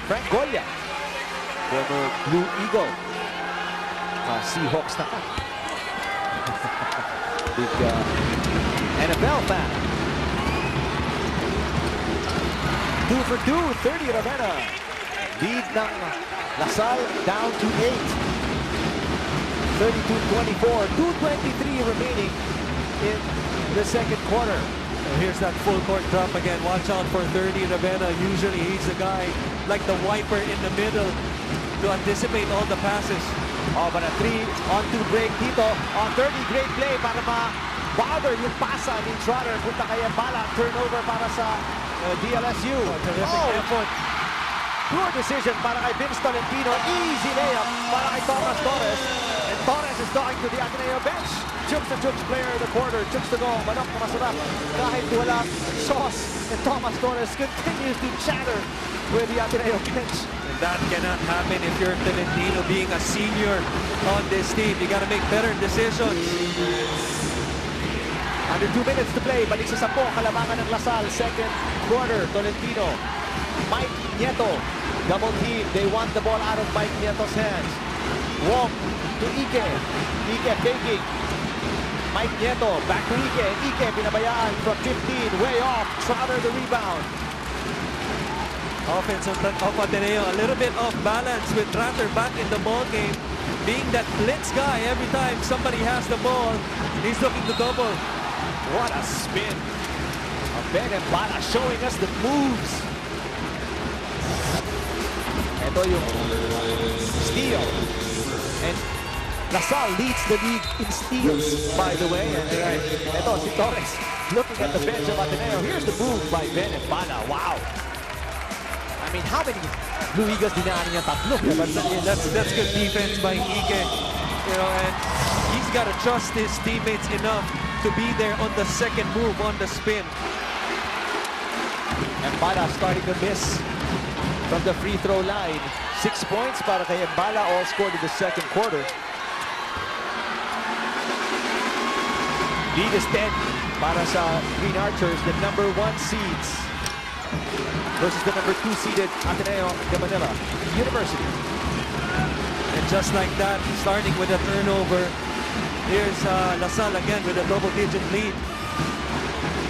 Frank Goya, former Blue Eagle. Seahawks na ka. Big NFL fan. 2 for 2, 30 Ravenna. Lead ng LaSalle down to 8. 32-24, 2:23 remaining in the second quarter. And here's that full court drop again. Watch out for 30 Ravenna. Usually he's the guy like the wiper in the middle to anticipate all the passes. Oh, but a 3-on-2 break dito. On 30, great play para ma-bother yung pasa ni Trotter. Punta kay Mbala. Turnover para sa DLSU. Terrific effort. Poor decision para kay Vince Tolentino. Easy layup para kay Thomas Torres. And Torres is going to the Ateneo bench. Jukes the Jukes player of the quarter. Jukes to go. Manok na masarap. Kahit wala sauce. And Thomas Torres continues to chatter with the Ateneo clinch. And that cannot happen if you're Tolentino being a senior on this team. You got to make better decisions. Under 2 minutes to play. Balik sa 10. Kalamangan ng Lasal. Second quarter. Tolentino. Mike Nieto. Double team. They want the ball out of Mike Nieto's hands. Wong to Ike. Ike faking. Mike Nieto. Back to Ike. Ike pinabayaan from 15. Way off. Trotter the rebound. Offense of Ateneo, a little bit off balance with Trotter back in the ball game. Being that blitz guy, every time somebody has the ball, he's looking to double. What a spin. Ben Embala showing us the moves. Ito yung steal. And Lasal leads the league in steals, by the way. And ito si Torres looking at the bench of Ateneo. Here's the move by Ben Embala. Wow. I mean, how many Blue Eagles dinaan niya? Tatlo. But that's good defense by Ike. You know, and he's got to trust his teammates enough to be there on the second move, on the spin. Embala starting to miss from the free throw line. 6 points para kay Embala, all scored in the second quarter. Lead is 10 para sa Green Archers, the number 1 seeds, versus the number 2 seeded Ateneo de Manila University. And just like that, starting with a turnover, here's Lasal again with a double-digit lead.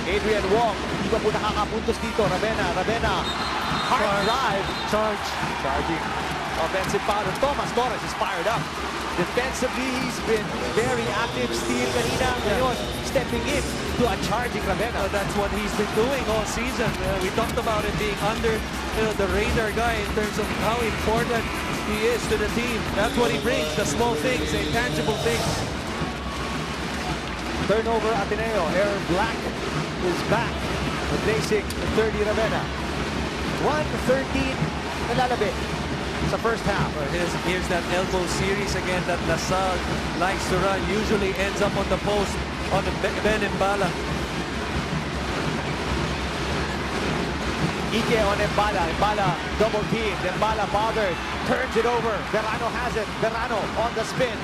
Adrian Wong, di ba po nakakapuntos dito? Ravena, hard drive, charging, offensive foul. Thomas Torres is fired up. Defensively, he's been very active. Steal kanina, ngayon, stepping in to a charging Ravena. That's what he's been doing all season. We talked about it being under the radar guy in terms of how important he is to the team. That's what he brings, the small things, the intangible things. Turnover Ateneo. Aaron Black is back, replacing 30 Ravena. 1:13 nalalabi sa first half. Here's that elbow series again that Lasal likes to run. Usually ends up on the post on Ben Embala. Ike on Embala. Embala double team. Embala bothered. Turns it over. Verano has it. Verano on the spin.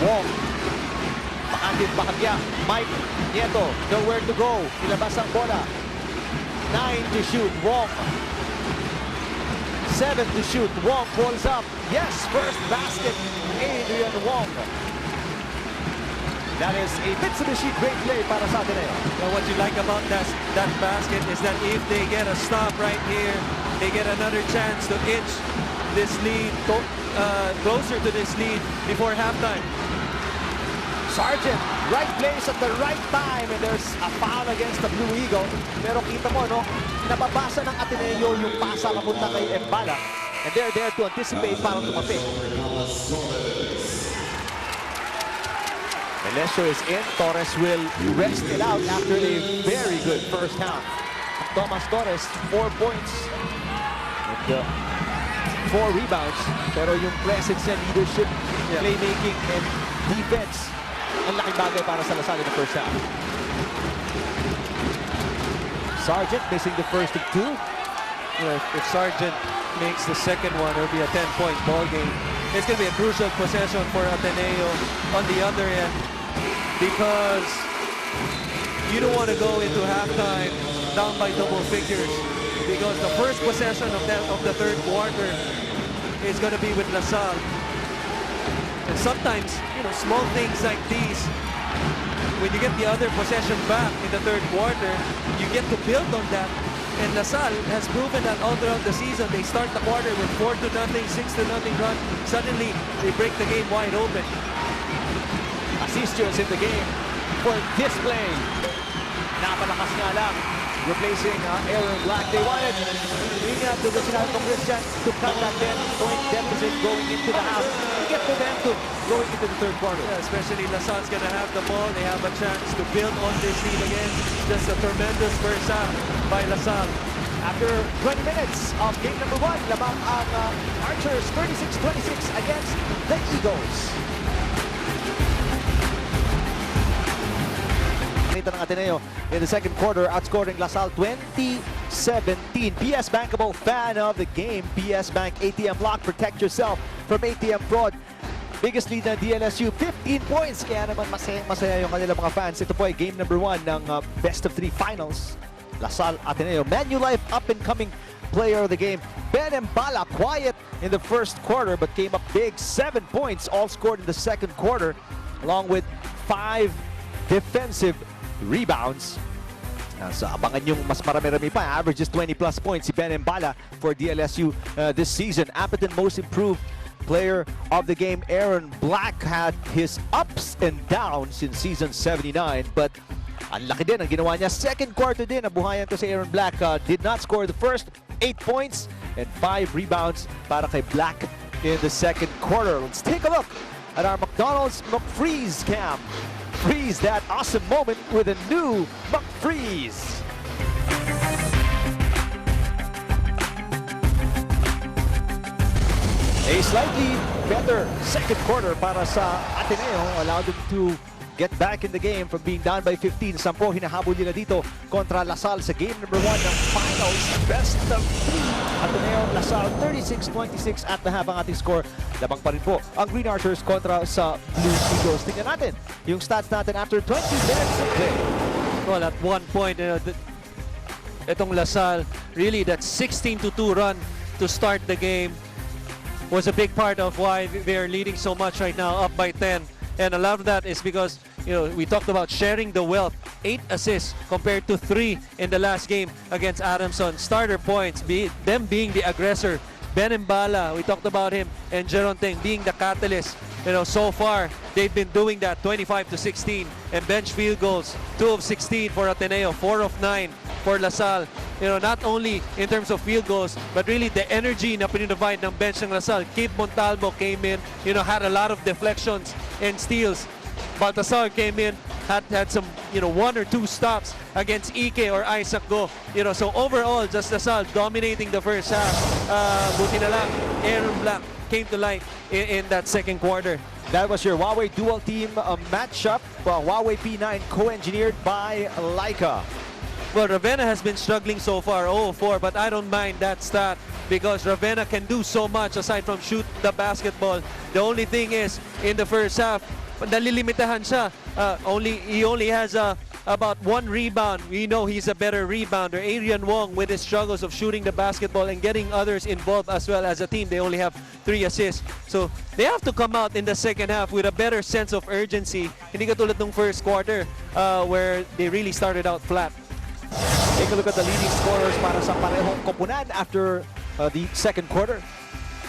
Wong. Pakatid Bahagya. Mike Nieto. Nowhere to go. Ilabas ang bola. 9 to shoot. Wong. 7 to shoot. Wong pulls up. Yes, first basket. Adrian Wong. That is a Mitsubishi great play para sa Ateneo. Well, what you like about that basket is that if they get a stop right here, they get another chance to inch this lead closer to this lead before halftime. Sargent, right place at the right time, and there's a foul against the Blue Eagle. Pero kita mo, no, nababasa ng Ateneo yung pasa papunta kay Embala, and they're there to anticipate para tumapi. Melesio is in. Torres will rest it out after a very good first half. Thomas Torres, 4 points and 4 rebounds. Pero yung presence and leadership, playmaking, and defense, ang laking bagay para sa Lasal in the first half. Sargent missing the first of 2. If Sargent makes the second one, it'll be a 10-point ball game. It's going to be a crucial possession for Ateneo on the other end because you don't want to go into halftime down by double figures because the first possession of the third quarter is going to be with Lasal. And sometimes, small things like these, when you get the other possession back in the third quarter, you get to build on that. And Lasal has proven that all throughout the season. They start the quarter with 4-0, 6-0 run. Suddenly, they break the game wide open. Asistio is in the game for this play. Napalakas nga lang. Replacing Aaron Black. They wanted Ingat to the sinabi ko Christian to cut that 10-point deficit going into the half. To get momentum going into the third quarter. Yeah, especially Lasal's going to have the ball. They have a chance to build on this lead again. Just a tremendous first half by Lasal. After 20 minutes of game number 1, lamang ang Archers 36-26 against the Eagles. Ng Ateneo in the second quarter, outscoring LaSalle 20-17. PS Bankable fan of the game. PS Bank ATM Lock. Protect yourself from ATM fraud. Biggest lead ng DLSU, 15 points. Kaya naman masaya yung kanilang mga fans. Ito po ay game number 1 ng best of 3 finals. LaSalle Ateneo. Manulife up-and-coming player of the game. Ben Mbala quiet in the first quarter but came up big. 7 points all scored in the second quarter along with 5 defensive rebounds. So abangan yung mas marami-rami pa. Averages 20 plus points si Ben Mbala for DLSU this season. Appleton most improved player of the game. Aaron Black had his ups and downs in season 79 but ang laki din ang ginawa niya. Second quarter din, nabuhayan to si Aaron Black. Did not score the first 8 points and 5 rebounds para kay Black in the second quarter. Let's take a look at our McDonald's McFreeze cam. Freeze that awesome moment with a new McFreeze. A slightly better second quarter para sa Ateneo. Allowed them to get back in the game from being down by 15. 10 hinahabol nila dito kontra LaSalle sa game number 1 ng finals. Best of 3. Ateneo, LaSalle 36-26 at the half ang ating score. Labang pa rin po ang Green Archers kontra sa Blue Eagles. Tingnan natin yung stats natin after 20 minutes of play. Well, at one point, itong LaSalle, really that 16-2 run to start the game was a big part of why they're leading so much right now, up by 10. And a lot of that is because, we talked about sharing the wealth. 8 assists compared to 3 in the last game against Adamson. Starter points, them being the aggressor. Ben Mbala, we talked about him, and Jeron Teng being the catalyst. So far, they've been doing that 25-16. And bench field goals, 2 of 16 for Ateneo, 4 of 9 for LaSalle. Not only in terms of field goals, but really the energy na pinrovide ng bench ng LaSalle. Kid Montalvo came in, had a lot of deflections and steals. Baltasar came in, had some, 1 or 2 stops against Ike or Isaac Go. So overall, just LaSalle dominating the first half. Buti na lang, Aaron Black came to light in that second quarter. That was your Huawei dual team matchup. Huawei P9 co-engineered by Leica. Well, Ravenna has been struggling so far, 0-4, but I don't mind that stat because Ravenna can do so much aside from shoot the basketball. The only thing is, in the first half, nalilimitahan siya. He only has about 1 rebound. We know he's a better rebounder. Adrian Wong, with his struggles of shooting the basketball and getting others involved as well as a team, they only have 3 assists. So they have to come out in the second half with a better sense of urgency. Hindi katulad ng first quarter where they really started out flat. Take a look at the leading scorers para sa parehong koponan after the second quarter.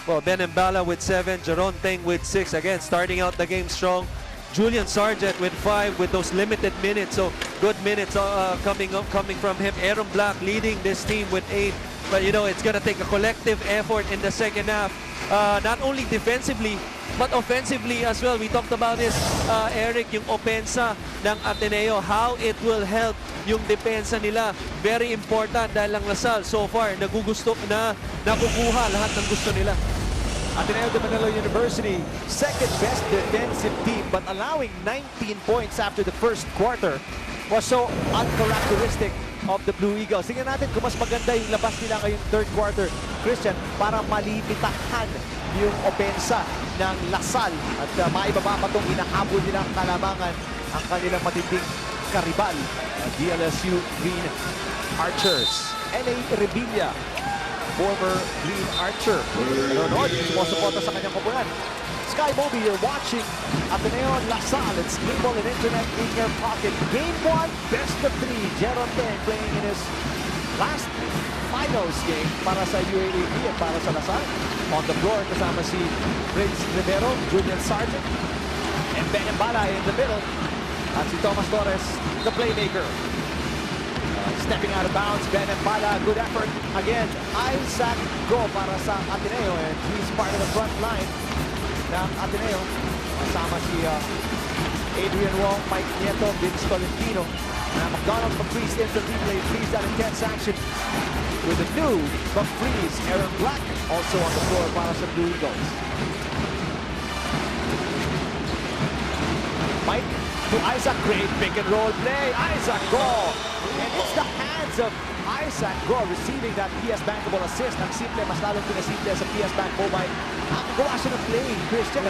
Well, Ben Mbala with 7, Jeron Teng with 6. Again, starting out the game strong. Julian Sargent with 5 with those limited minutes. So good minutes coming from him. Aaron Black leading this team with 8. But it's going to take a collective effort in the second half. Not only defensively, but offensively as well. We talked about this, Eric, yung opensa ng Ateneo, how it will help yung depensa nila. Very important dahil ang LaSalle so far nakukuha lahat ng gusto nila. Ateneo de Manila University, second best defensive team but allowing 19 points after the first quarter was so uncharacteristic of the Blue Eagles. Tingnan natin kung mas maganda yung labas nila ngayong third quarter, Christian, para malimitahan yung opensa ng LaSalle at maibaba pa itong hinahabol nilang kalamangan ang kanilang matinding karibal, DLSU Green Archers. N.A. Revilla, former Green Archer. Nanonood, sumusuporta sa kanyang koponan. Sky Moby, you're watching Ateneo LaSalle. It's cable and internet in your pocket. Game 1, best of 3. Jeron Teng playing in his last finals game para sa UAAP at para sa LaSalle. On the floor, kasama si Prince Rivero, Julian Sargent, and Ben Mbala in the middle. At si Thomas Torres, the playmaker. Stepping out of bounds, Ben Mbala, good effort. Again, Isaac Go para sa Ateneo, and he's part of the front line ng Ateneo. Kasama si Adrian Wong, Mike Nieto, Vince Tolentino. Now McDonald's McFreeze instant replay, freeze that intense action. with the new but freeze. Aaron Black also on the floor para sa Blue Eagles. Mike to Isaac, great pick and roll play. Isaac Go! And it's the hands of Isaac Go receiving that PS Bankable assist. Ang simple, mas lalong pinasimple sa PS Bank Mobile. Gawa siya ng play, Christian.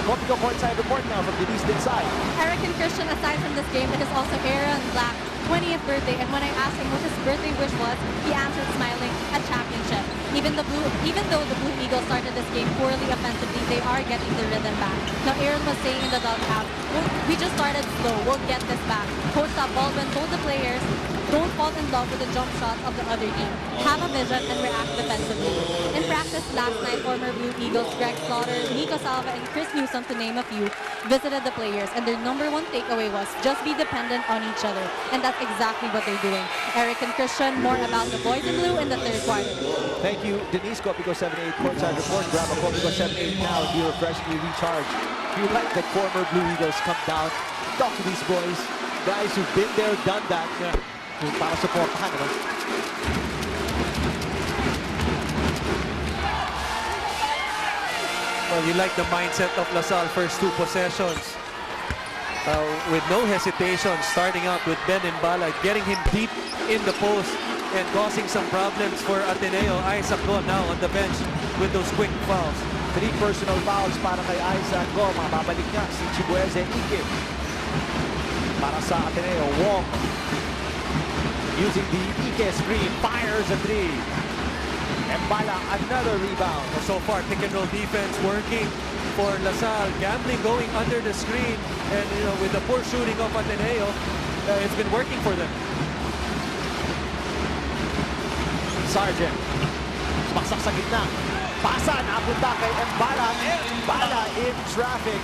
Copy ko courtside report now from Denise Dinsay. Eric and Christian, aside from this game, it is also Aaron Black 20th birthday, and when I asked him what his birthday wish was, he answered smiling, a championship. Even though the Blue Eagles started this game poorly offensively, they are getting the rhythm back. Now Aaron was saying in the dugout, we just started slow, we'll get this back. Coach Baldwin told the players, don't fall in love with the jump shots of the other team. Have a vision and react defensively. In practice last night, former Blue Eagles Greg Slaughter, Nico Salva, and Chris Newsom, to name a few, visited the players, and their #1 takeaway was just be dependent on each other. And that's exactly what they're doing. Eric and Christian, more about the boys in blue in the third quarter. Thank you, Denise. Copico 78 courtside report. Grab a Copico 78 now and be refreshingly recharged. If you like that former Blue Eagles, come down, talk to these boys, guys who've been there, done that. Para supportahan naman. Well, you like the mindset of LaSalle first two possessions. With no hesitation, starting out with Ben Mbala, getting him deep in the post and causing some problems for Ateneo. Isaac Go now on the bench with those quick fouls. 3 personal fouls para kay Isaac Go. Mababalik niya si Chibueze Ike. Para sa Ateneo, Wong using the Ike screen, fires a 3. Mbala, another rebound. So far, pick and roll defense working for LaSalle. Gambling going under the screen, and with the poor shooting of Ateneo, it's been working for them. Sargent, sumaksak sa gitna. Pasa, napunta kay Mbala. Mbala in traffic.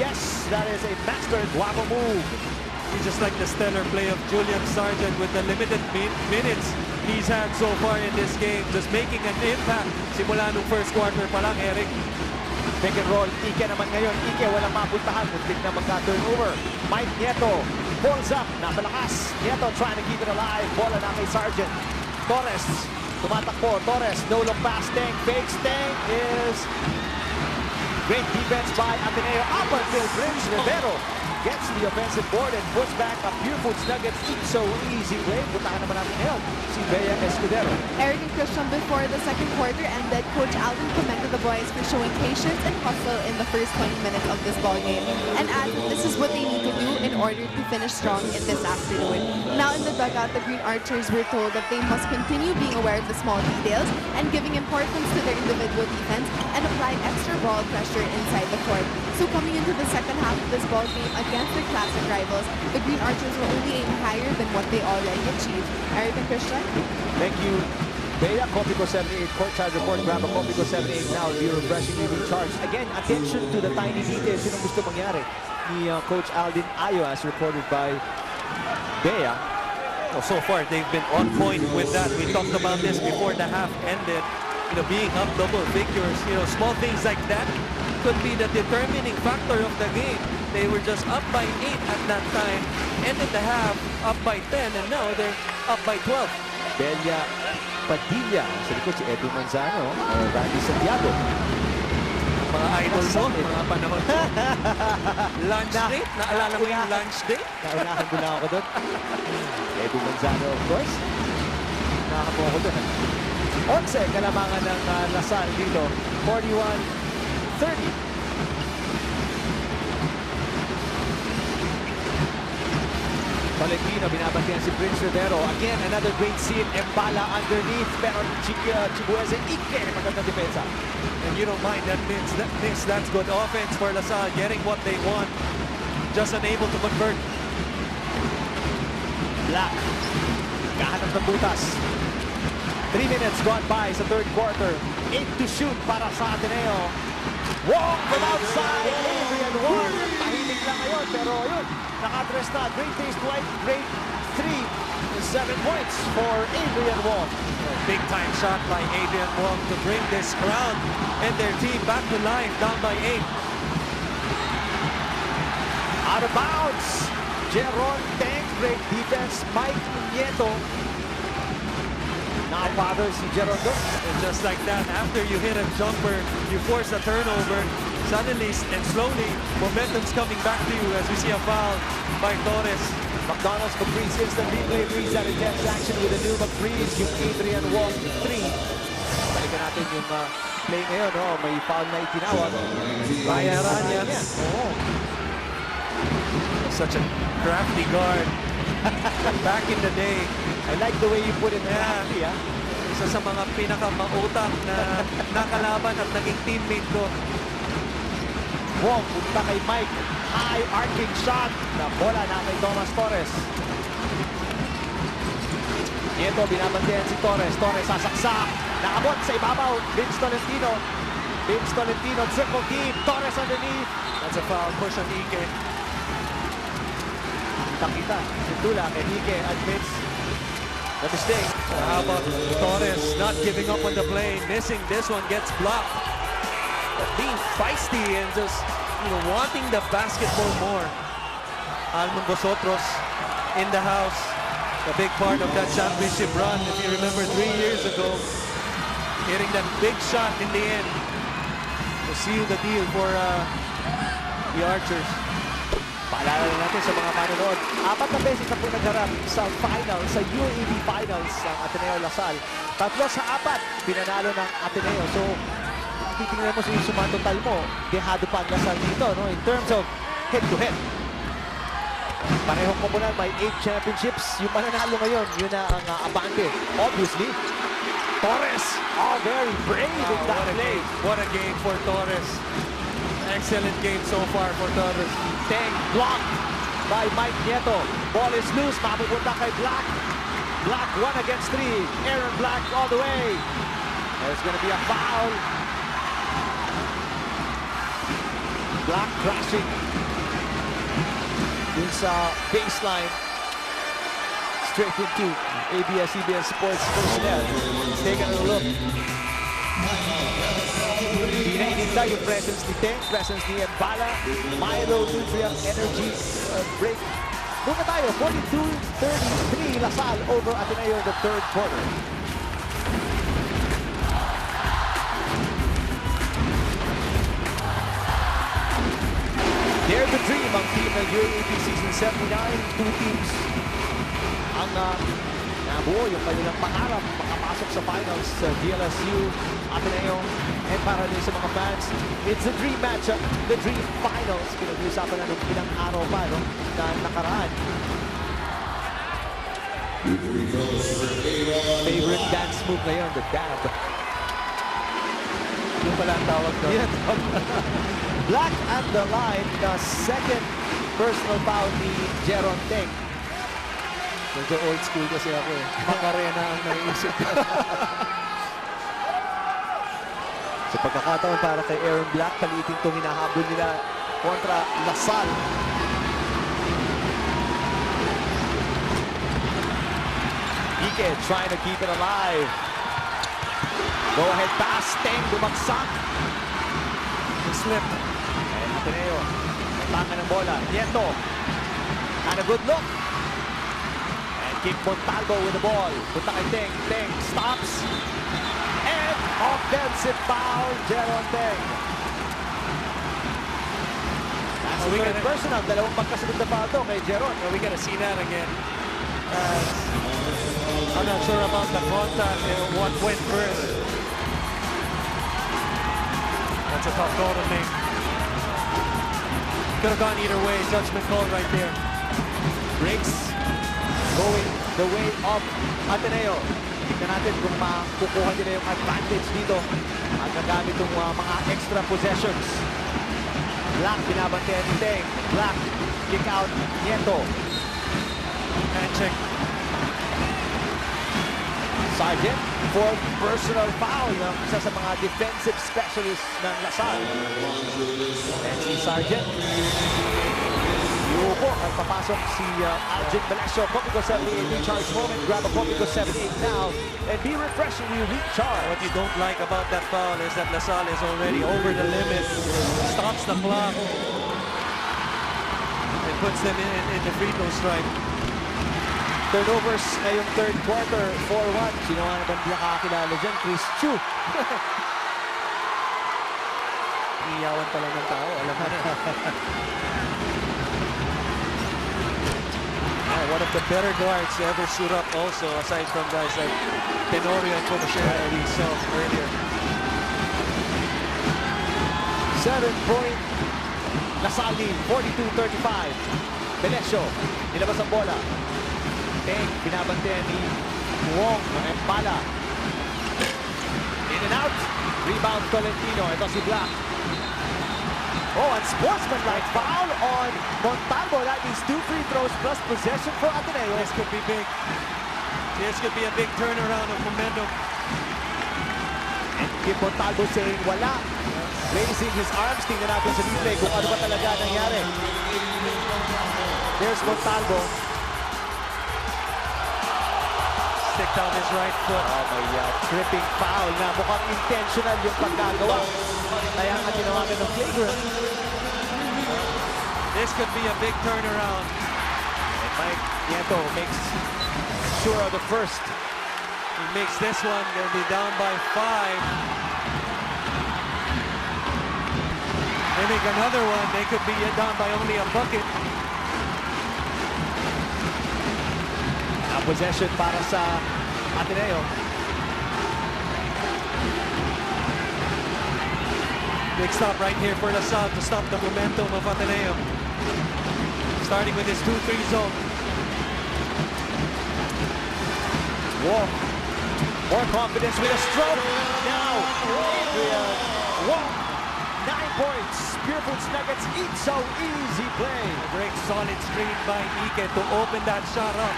Yes, that is a master guapo move. Just like the stellar play of Julian Sargent with the limited minutes he's had so far in this game, just making an impact simula nung first quarter pa lang, Eric. Pick and roll, Ike naman ngayon. Ike walang mapuntahan, muntik na magka-turnover. Mike Nieto pulls up, napalakas. Nieto trying to keep it alive. Bola na kay Sargent. Torres, tumatakbo. Torres, no look pass. Teng, fakes. Teng is great defense by Ateneo. Up until Prince Rivero gets the offensive board and puts back a Pure Foods Nuggets. It's so easy play. Puntahan naman natin help si Bea Escudero. Eric and Christian, before the second quarter ended, Coach Alvin commended the boys for showing patience and hustle in the first 20 minutes of this ball game, and added this is what they need to do in order to finish strong in this afternoon. Now in the dugout, the Green Archers were told that they must continue being aware of the small details and giving importance to their individual defense and applying extra ball pressure inside the court. So coming into the second half of this ball game against their classic rivals, the Green Archers will only aim higher than what they already achieved. Eric and Christian? Thank you, Bea. Copico 78 courtside report. Grab a Copico 78 now and be refreshingly recharged. Again, attention to the tiny details. Yun ang gusto mangyari ni Coach Aldin Ayo as reported by Bea. Well, so far, they've been on point with that. We talked about this before the half ended. Being up double figures, small things like that could be the determining factor of the game. They were just up by 8 at that time, ended the half up by 10, and now they're up by 12. Belia Padilla. Sa likod si Edu Manzano o Randy Santiago. Mga idol mo, mga panahon mo. Lunch date? Naalala mo yung lunch date? Naunahan ko lang ako doon. Edu Manzano, of course. Nakapo ako doon. 11 kalamangan ng LaSalle dito. 41-30. Tolentino, binabantiyan si Prince Rivero. Again, another great scene. Mbala underneath. Pero Chibueze Ike, magandang depensa. And you don't mind, that means that's good offense for LaSalle, getting what they want. Just unable to convert. Black. Kahanap ng butas. 3 minutes gone by sa third quarter. 8 to shoot para sa Ateneo. Wong from outside. Adrian Wong. Tahimik lang ngayon. Pero yun, naka-address na. Great base point. Great 3 and 7 points for Adrian Wong. Big time shot by Adrian Wong to bring this crowd and their team back to life, down by 8. Out of bounds. Jeron Teng. Great defense. Mike Nieto. Nakapather si Jeron doon. And just like that, after you hit a jumper, you force a turnover, suddenly and slowly, momentum's coming back to you as we see a foul by Torres. McDonald's McBreeze instant replay, 3 out of 10 action with a new McBreeze, yung Adrian Wong 3. Balikan natin yung play ngayon, no? May foul na itinawag. Ryan Aranyas. Oo. Such a crafty guard. Back in the day, I like the way you put it, Yeah. crafty, ha? isa sa mga pinakamautak na nakalaban at naging teammate ko. Wong, punta kay Mike. High arcing shot. Na bola na kay Thomas Torres. Ito, binabantayan si Torres. Torres sasaksak. Nakabot sa ibabaw. Vince Tolentino. Vince Tolentino, triple team. Torres underneath. That's a foul push on Ike. Kita-kita. Sintula kay Ike at Vince. The mistake. How about Torres not giving up on the play, missing this one, gets blocked. Being feisty and just, wanting the basketball more. Almon Vosotros in the house, a big part of that championship run. If you remember 3 years ago, hitting that big shot in the end to seal the deal for the Archers. Paalala na natin sa mga manonood. 4 na beses na po nagharap sa final, sa UAAP finals ang Ateneo Salle. 3 sa 4, pinanalo ng Ateneo. So, titingnan mo sa yung sumatotal mo, dehado pa ang Salle dito, no? In terms of head-to-head. Parehong komunal, may 8 championships. Yung mananalo ngayon, yun na ang abante. Obviously, Torres, very brave in that play. What a game for Torres. Excellent game so far for Torres. Teng blocked by Mike Nieto. Ball is loose, mapupunta kay Black. Black 1 against 3. Aaron Black all the way. There's gonna be a foul. Black crashing dun sa baseline. Straight into ABS-CBN Sports personnel. Let's take a look. Pinainita yung presence ni Teng, presence ni Mbala, Milo, Nutrient, Energy, break. Muna tayo, 42-33 Salle over Ateneo in the third quarter. Dare to dream ang team ng UAAP Season 79. 2 teams ang nabuo yung kanilang pangarap makapasok sa finals sa DLSU, Ateneo, and para din sa mga fans, it's the dream matchup, the dream finals. Pinag-uusapan na nung ilang araw pa, no, na nakaraan. Favorite dance move ngayon, the dab. Yung pala ang tawag doon. Yeah. Black at the line, the second personal foul ni Jeron Teng. Medyo old school kasi ako eh. Macarena ang naiisip ko. Sa pagkakataon para kay Aaron Black, palitin itong hinahabol nila kontra Salle. Ike trying to keep it alive. Go ahead pass, Teng bumagsak. Slip. And Ateneo, tanga ng bola. Nieto, and a good look. And King Montalvo with the ball. Punta kay Teng. Teng stops. And offensive foul, Jeron Teng. That's the third personal. Dalawang magkasunod na foul to kay Jeron. We gotta see that again. I'm not sure about the contact and what went first. That's a tough call to make. Could have gone either way. Judgment call right there. Breaks going the way of Ateneo. Tignan natin kung makukuha nila yung advantage dito at gagamit itong mga extra possessions. Black, binabantayan ni Teng. Black, kick out, Nieto. Hand check. Sargent, fourth personal foul ng isa sa mga defensive specialists ng Salle. And si Sargent, yuko at papasok si Algin Malesio. Comico 78, recharge moment. Grab a Comico 78 now and be refreshing, you recharge. What you don't like about that foul is that Salle is already over the limit. Stops the clock. And puts them in the free throw strike. Turnovers ngayong third quarter, 4-1. Sino nga naman nakakilala dyan? Chris Chu. Iyawan pa lang ng tao, alam mo na. One of the better guards to ever suit up also, aside from guys like Tenorio and Comasher that we saw earlier. 7-point Salle, 42-35. Belesio, nilabas ang bola. Teng, binabantayan ni Wong, Embala. In and out. Rebound Tolentino. Ito si Black. Oh, and sportsmanlike foul on Montalvo. That means 2 free throws plus possession for Ateneo. This could be big. This could be a big turnaround of momentum. And Kim Montalvo saying wala. Raising his arms. Tingnan natin sa replay kung ano ba talaga nangyari. There's Montalvo. Stick down his right foot. Oh my God. Tripping foul na mukhang intentional yung pagkagawa. Kaya nga tinawagan ng flagrant. This could be a big turnaround. And Mike Nieto makes sure of the first. He makes this one. They'll be down by 5. They make another one. They could be down by only a bucket. Ang possession para sa Ateneo. Big stop right here for Salle to stop the momentum of Ateneo. Starting with his 2-3 zone. Wong. More confidence with a stroke. Now, Adrian Wong. 9 points. Spearfoots Nuggets eat so easy play. A great solid screen by Ike to open that shot up.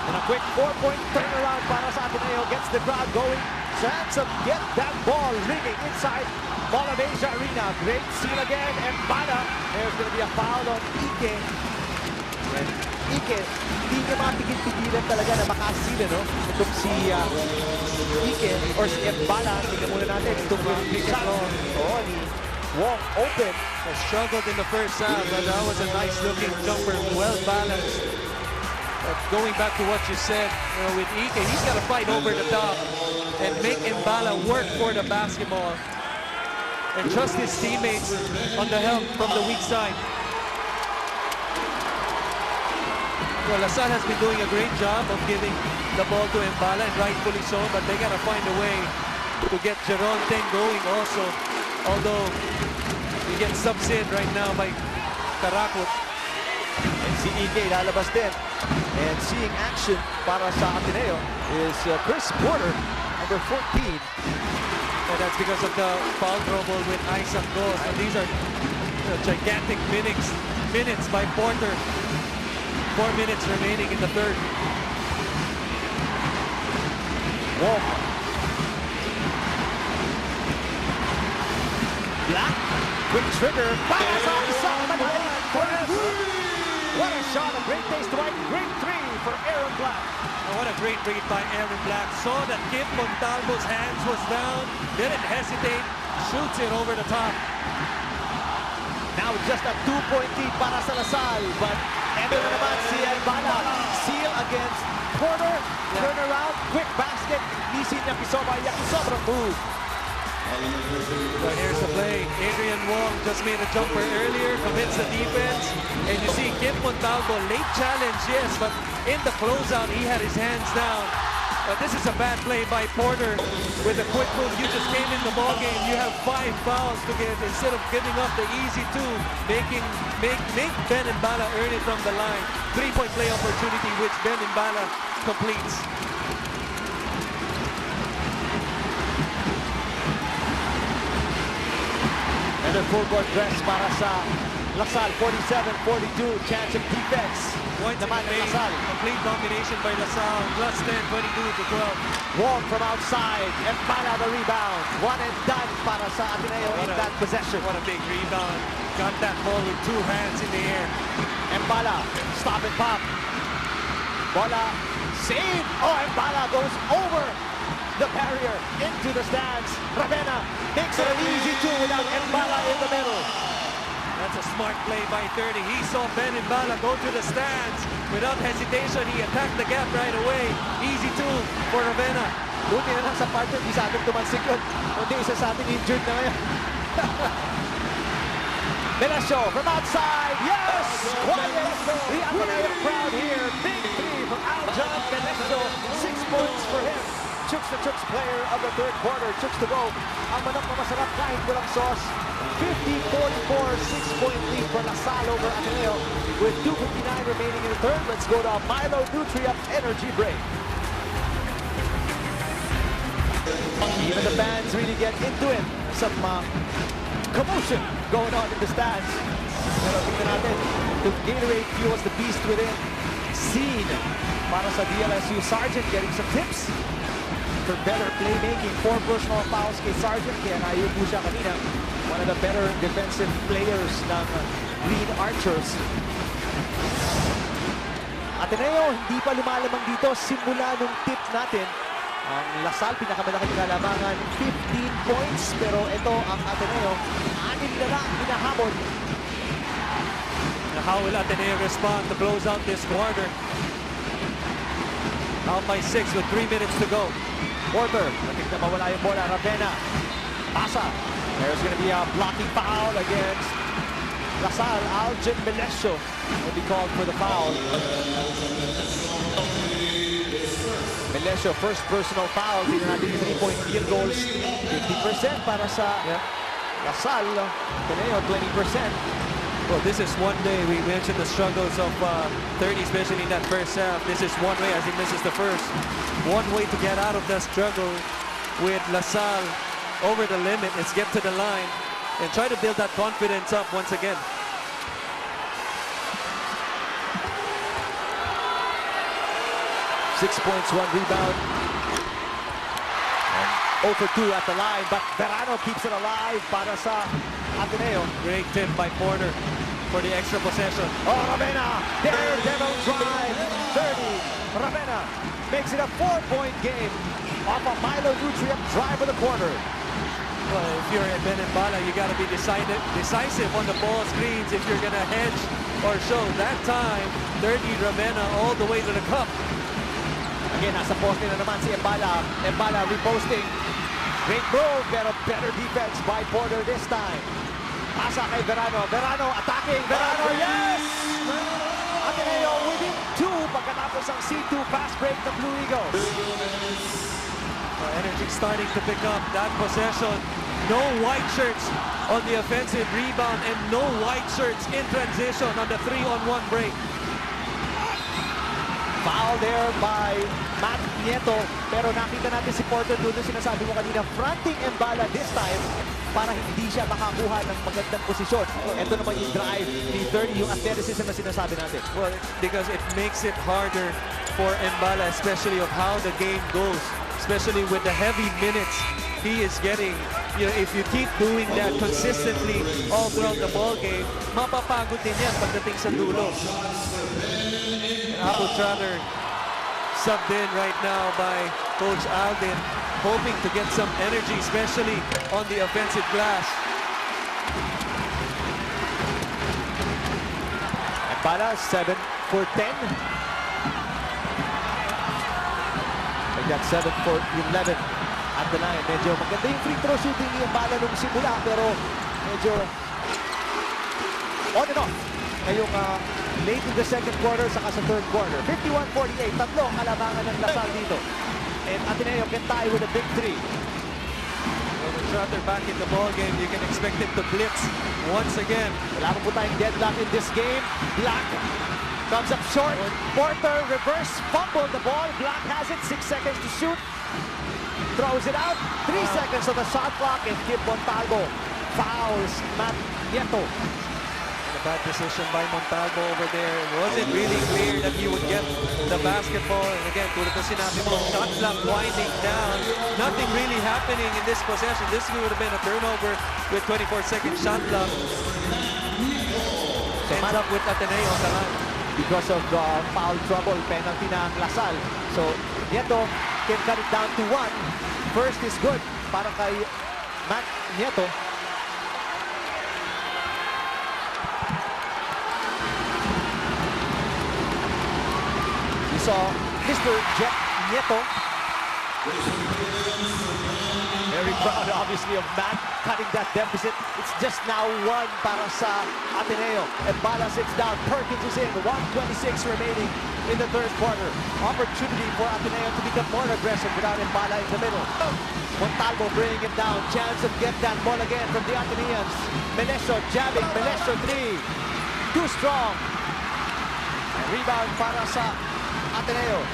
And a quick 4-point turnaround para sa Ateneo. Gets the crowd going. Chance of get that ball ringing inside Mall of Asia Arena. Great seal again. And Bala. There's going to be a foul on Ike. And Ike, hindi niya mapigil-pigilan talaga na makasil, no? Itong si Ike or si Embala. Tingnan muna natin. Itong shot. Oh, ni Wong open. Has struggled in the first half, but that was a nice looking jumper, well balanced. But going back to what you said, with Ike, he's got to fight over the top and make Embala work for the basketball and trust his teammates on the help from the weak side. Well, Salle has been doing a great job of giving the ball to Embala, and rightfully so, but they got to find a way to get Jeron Teng going also. Although he gets subs in right now by Karakot. And si Ike lalabas din. And seeing action para sa Ateneo is Chris Porter, number 14. And that's because of the foul trouble with Isaac goals. And these are gigantic minutes by Porter. 4 minutes remaining in the third. Wong. Black. Quick trigger. Para sa isang manalig. What a shot. A great taste to right. Great 3 for Aaron Black. Oh, what a great read by Aaron Black. Saw that Kim Montalvo's hands was down. Didn't hesitate. Shoots it over the top. Now just a 2-point lead para sa Salle. But eto na naman si Embala. Seal against Porter. Turn around. Quick basket. Nisin Yakisoba. Yakisoba move. But here's the play. Adrian Wong just made a jumper earlier, commits the defense. And you see Kim Montalvo, late challenge, yes, but in the closeout, he had his hands down. But this is a bad play by Porter with a quick move. You just came in the ball game. You have 5 fouls to give instead of giving up the easy 2, make Ben Embala earn it from the line. 3-point play opportunity, which Ben Embala completes. And a full-court press para sa Salle, 47-42. Chance of defense. Points naman ng made. Salle. Complete domination by Salle. Plus 10, 22-12. Wong from outside. Embala the rebound. One and done para sa Ateneo in that possession. What a big rebound. Got that ball with 2 hands in the air. Embala, stop and pop. Bola, save. Oh, Embala goes over the barrier into the stands. Ravena makes it an easy 2 without Embala in the middle. That's a smart play by 30. He saw Ben Imbala go to the stands. Without hesitation, he attacked the gap right away. Easy two for Ravenna. Buti na lang sa partner, di sa atin tumansik yun. Kundi isa sa atin injured na ngayon. Melesio from outside. Yes! Quiet! The Ateneo crowd here. Big three from Aljon Melesio. 6 points for him. Chooks the Chooks player of the third quarter. Chooks to go. Ang manok na masarap kahit walang sauce. 50-44, 6-point lead for Salle over Ateneo. With 2:59 remaining in the third, let's go to a Milo Nutrient energy break. Even the fans really get into it. Some commotion going on in the stands. Pero tingnan natin, the Gatorade fuels the beast within. Scene para sa DLSU Sargent getting some tips for better playmaking. 4 personal fouls kay Sargent, kaya naiyo po siya kanina. One of the better defensive players ng Green Archers. Ateneo, hindi pa lumalamang dito simula nung tip natin. Ang Salle, pinakamalaking nalamangan, 15 points. Pero ito ang Ateneo, 6 na lang hinahabol. Now how will Ateneo respond to close out this quarter? Out by 6 with 3 minutes to go. Porter, natik na mawala yung bola. Ravenna, pasa. There's going to be a blocking foul against Salle. Aljon Melesio will be called for the foul. Melesio, first personal foul. Tingnan natin yung 3-point field goals. 50% para sa Salle. Ateneo, 20%. Well, this is one day. We mentioned the struggles of 30, especially in that first half. This is one way, as he misses the first. One way to get out of that struggle with Salle over the limit is get to the line and try to build that confidence up once again. Six points, 1 rebound. And 0 for 2 at the line, but Verano keeps it alive para sa Ateneo. Great tip by Porter for the extra possession. Oh, Ravenna, daredevil drive, 30. Ravenna makes it a 4-point game off a Milo Nutrient drive of the quarter. Well, if you're at Ben Imbala, you got to be decisive on the ball screens if you're going to hedge or show. That time, 30 Ravenna all the way to the cup. Again, nasa poste na naman si Imbala. Imbala reposting. Great move, pero better defense by Porter this time. Pasa kay Verano. Verano attacking. Verano, yes! Ateneo within 2 pagkatapos ang C2 fast break ng Blue Eagles. Energy starting to pick up that possession. No white shirts on the offensive rebound and no white shirts in transition on the 3-on-1 break. Foul there by Matt Nieto. Pero nakita natin si Porter doon yung sinasabi mo kanina, fronting Imbala this time para hindi siya makakuha ng magandang posisyon. Ito naman yung drive ni 30, yung athleticism na sinasabi natin. Well, because it makes it harder for Imbala, especially of how the game goes, especially with the heavy minutes he is getting. You know, if you keep doing that consistently all throughout the ball game, mapapagod din yan pagdating sa dulo. Apple Trotter subbed in right now by Coach Alden, hoping to get some energy, especially on the offensive glass. Imbala, 7 for 10. Like that, 7 for 11 at the line. Medyo maganda yung free throw shooting ni Imbala nung simula, pero medyo on and off ngayong late in the second quarter saka sa third quarter. 51-48, tatlong kalabangan ng Salle dito. And Ateneo can tie with a big 3. Well, with Trotter back in the ball game, you can expect him to blitz once again. Wala pa po tayong deadlock in this game. Black comes up short. Porter reverse fumble the ball. Black has it, 6 seconds to shoot. Throws it out, 3 seconds on the shot clock, and Kip Montalvo fouls Matt Nieto. A bad decision by Montalvo over there. It wasn't really clear that he would get the basketball. And again, tulad na sinabi mo, shot clock winding down. Nothing really happening in this possession. This would have been a turnover with 24-second shot clock. Ends up with Ateneo on the line. Because of foul trouble, penalty na ang Salle. So, Nieto can cut it down to 1. First is good para kay Matt Nieto. saw Mr. Jet Nieto. Very proud, obviously, of Matt cutting that deficit. It's just now 1 para sa Ateneo. Embala sits down. Perkins is in. 1:26 remaining in the third quarter. Opportunity for Ateneo to become more aggressive without Embala in the middle. Montalvo bringing it down. Chance to get that ball again from the Ateneans. Melesio jabbing. Melesio 3. Too strong. Rebound para sa Ateneo.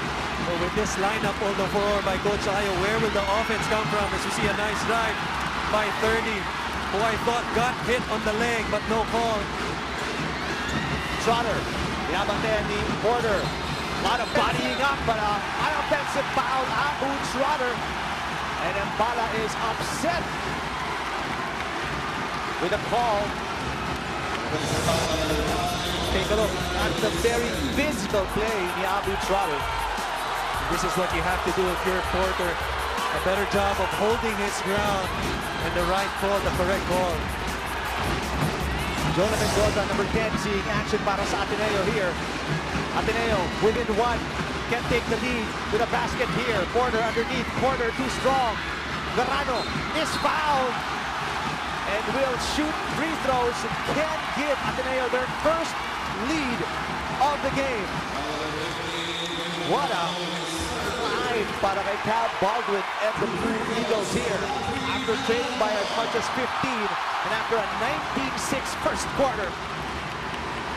So with this lineup, although for by Coach Ayo, where will the offense come from? As you see a nice drive by 30, who I thought got hit on the leg, but no call. Trotter, binabantayan ni Porter. A lot of bodying up, but an offensive foul. Abu Trotter. And Embala is upset with a call. Take a look at the very physical play ni Abu Trotter. This is what you have to do if you're Porter. A better job of holding his ground and the right call, the correct call. Jonah Mendoza, number 10, seeing action para sa Ateneo here. Ateneo within 1, can take the lead with a basket here. Porter underneath, Porter too strong. Garano is fouled and will shoot free throws and can give Ateneo their first lead of the game. What a line para kay Cal Baldwin and the Blue Eagles here. After trailing by as much as 15 and after a 19-6 first quarter.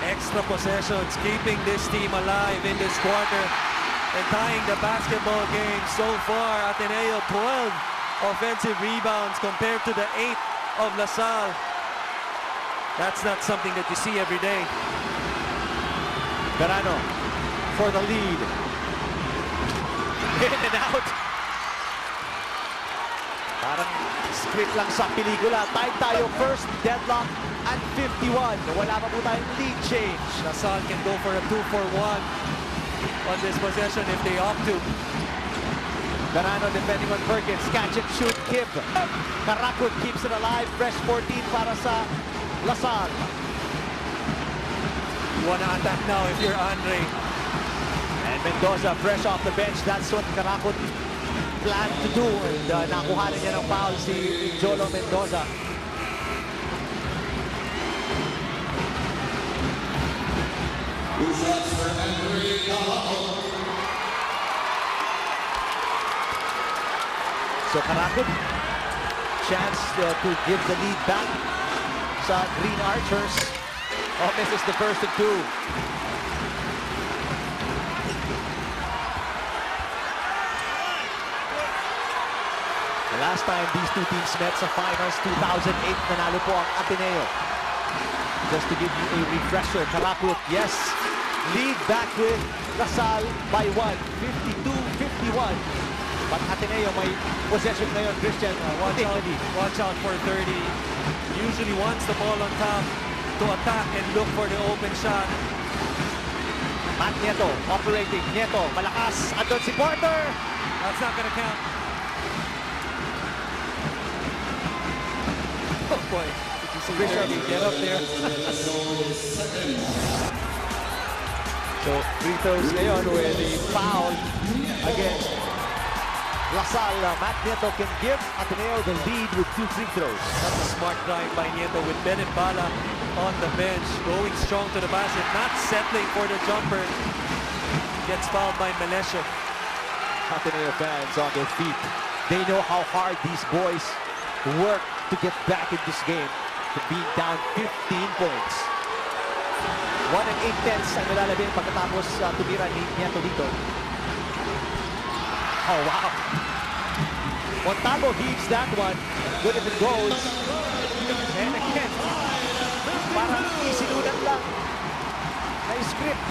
Extra possessions, keeping this team alive in this quarter and tying the basketball game so far. Ateneo 12 offensive rebounds compared to the 8 of Salle. That's not something that you see every day. Garano for the lead. In and out. Parang script lang sa pelikula. Tied tayo first, deadlock at 51. Wala pa po tayong lead change. Salle can go for a 2-for-1 on this possession if they opt to. Garano defending on Perkins. Catch and shoot, Kib. Karakut keeps it alive. Fresh 14 para sa Salle. You want to attack now if you're Andre. And Mendoza fresh off the bench. That's what Karakut planned to do. And nakuha niya ng foul si Jolo Mendoza. So Karakut, chance to give the lead back sa Green Archers. Oh, misses the first of 2. The last time these two teams met sa finals, 2008, nanalo po ang Ateneo. Just to give you a refresher, Karakut, yes, lead back with Salle by 1, 52-51. But Ateneo may possession ngayon, Christian. Watch out for 30. Usually wants the ball on top to attack and look for the open shot. Matt Nieto operating. Nieto, malakas. Andun si Porter. That's not gonna count. Oh boy, did you see Richard get up there? So, free throws ngayon with the foul against Salle. Matt Nieto can give Ateneo the lead with 2 free throws. That's a smart drive by Nieto with Embala on the bench, going strong to the basket, not settling for the jumper. Gets fouled by Melesio. Ateneo fans on their feet. They know how hard these boys work to get back in this game, to being down 15 points. 1 and 8/10 ang nilalabing pagkatapos tumira ni Nieto dito. Oh, wow. Montalvo heaves that one. Good if it goes. And again, parang isinulat lang. Nice script.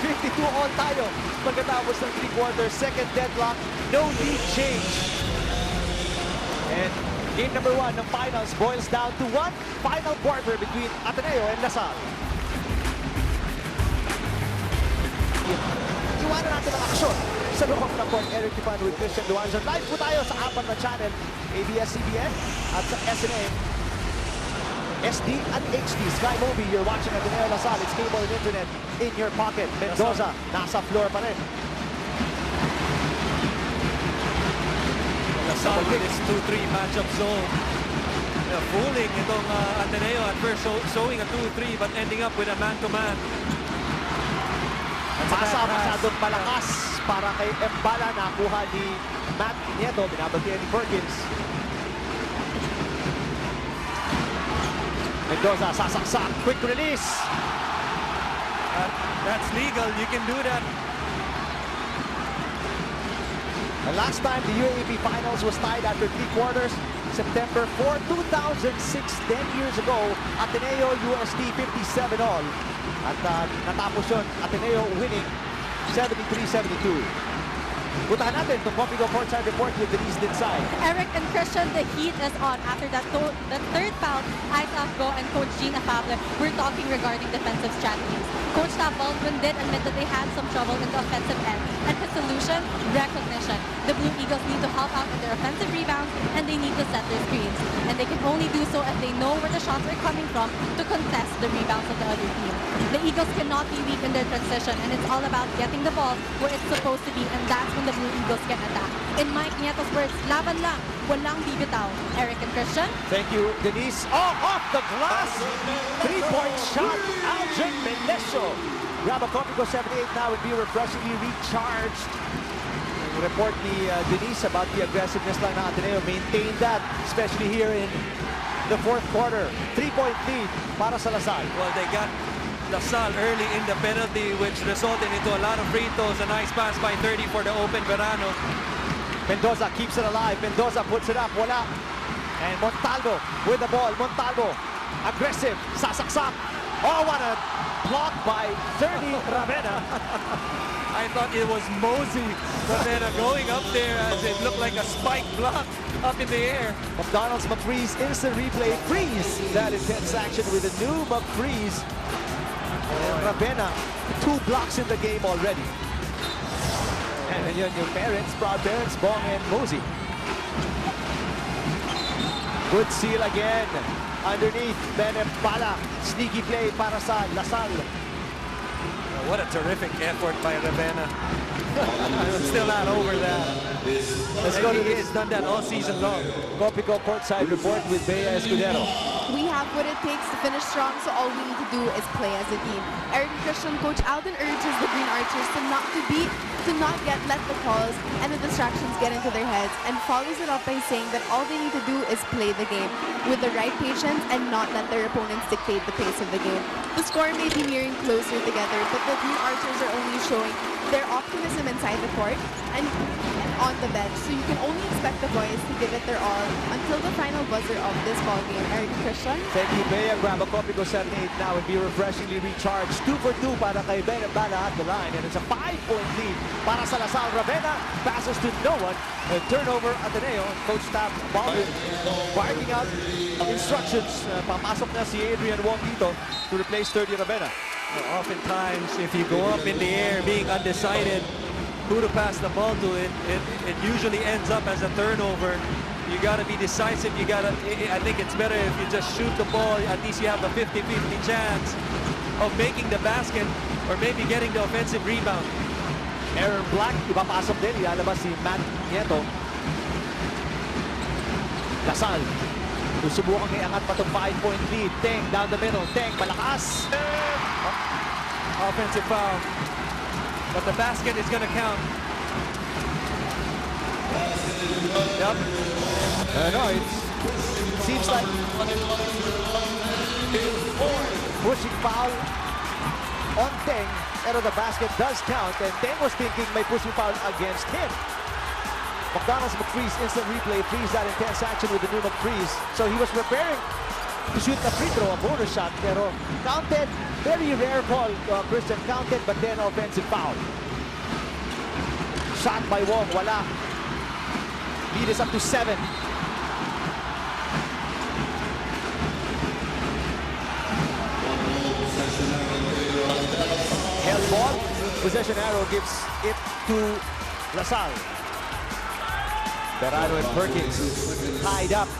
52 all tayo pagkatapos ng 3 quarters. Second deadlock. No lead change. And game number 1 ng finals boils down to 1 final quarter between Ateneo and Salle. Iwanan natin ang aksyon sa loob ng court. Eric Tipan with Christian Duanzon. Live po tayo sa 4 na channel, ABS-CBN at sa SNA. SD at HD. Sky Movie, you're watching Ateneo Salle. It's cable and internet in your pocket. Mendoza, nasa floor pa rin. Salle with his 2-3 matchup zone. Fooling itong Ateneo at first showing a 2-3 but ending up with a man-to-man. Pasa masyadong malakas para kay Embala. Nakuha ni Matt Nieto. Binabantiyan ni Perkins. Mendoza, sasaksak. Quick release. That's legal. You can do that. The last time the UAAP Finals was tied after 3 quarters, September 4, 2006, 10 years ago, Ateneo USD 57 all. At natapos yun, Ateneo winning 73-72. Puntahan natin itong Copigo Courtside Report with Denise Dinsay. Eric and Christian, the heat is on after that third foul. Isaac Go and Coach Gina Fable were talking regarding defensive strategies. Coach Baldwin did admit that they had some trouble in the offensive end, and his solution, recognition. The Blue Eagles need to help out in their offensive rebounds, and they need to set their screens. And they can only do so if they know where the shots are coming from to contest the rebounds of the other team. The Eagles cannot be weak in their transition, and it's all about getting the ball where it's supposed to be, and that's when the Blue Eagles can attack. In Mike Nieto's words, laban lang, walang bibitaw. Eric and Christian. Thank you, Denise. Oh, off the glass! 3-point shot, Aldrin Melesio. Grab a Copigo 78 now and be refreshingly recharged. Report ni Denise about the aggressiveness lang ng Ateneo. Maintain that, especially here in the fourth quarter. 3-point lead para sa Lasal. Well, they got Salle early in the penalty, which resulted into a lot of free throws. A nice pass by 30 for the open Verano. Mendoza keeps it alive. Mendoza puts it up. Wala. And Montalvo with the ball. Montalvo, aggressive. Sasaksak. Oh, what a block by 30 Ravena. I thought it was Mosey Ravena going up there as it looked like a spike block up in the air. McDonald's McFreeze instant replay. Freeze that intense action with a new McFreeze. And Ravena, 2 blocks in the game already. And then your parents, proud parents, Bong and Mosey. Good seal again. Underneath, Benembala. Sneaky play para sa Lasal. What a terrific effort by Ravena. I'm still not over that. Let's go to this. He's done that all season long. Copigo Courtside Report with Bea Escudero. We have what it takes to finish strong, so all we need to do is play as a team. Eric and Christian, Coach Alden urges the Green Archers to not let the calls and the distractions get into their heads, and follows it up by saying that all they need to do is play the game with the right patience and not let their opponents dictate the pace of the game. The score may be nearing closer together, but the Green Archers are only showing their optimism inside the court and on the bench, so you can only expect the boys to give it their all until the final buzzer of this ball game. Eric Christian. Thank you, Bea. Grab a Copigo 78 now and be refreshingly recharged. 2 for 2 para kay Benembala at the line. And it's a 5-point lead para sa Lasal. Ravena passes to no one. And turnover Ateneo. Coach Baldwin barking out instructions. Papasok na si Adrian Wong dito to replace 30 Ravena. Well, oftentimes, if you go up in the air being undecided who to pass the ball to, it usually ends up as a turnover. You got to be decisive. I think it's better if you just shoot the ball. At least you have the 50-50 chance of making the basket or maybe getting the offensive rebound. Aaron Black, ipapasok din. Ilalabas si Matt Nieto. Lasal. Susubukang iangat pa itong 5-point lead. Teng down the middle. Teng malakas. Offensive foul. But the basket is going to count. Yep. No, it seems like pushing foul on Teng. Pero the basket does count. And Teng was thinking may pushing foul against him. McDonald's McFreeze instant replay. Freeze that intense action with the new McFreeze. So he was preparing to shoot a free throw, a bonus shot. Pero counted. Very rare call, Christian, counted, but then offensive foul. Shot by Wong, wala. Lead is up to 7. Held ball, possession arrow gives it to Lasal. Verano and Perkins tied up.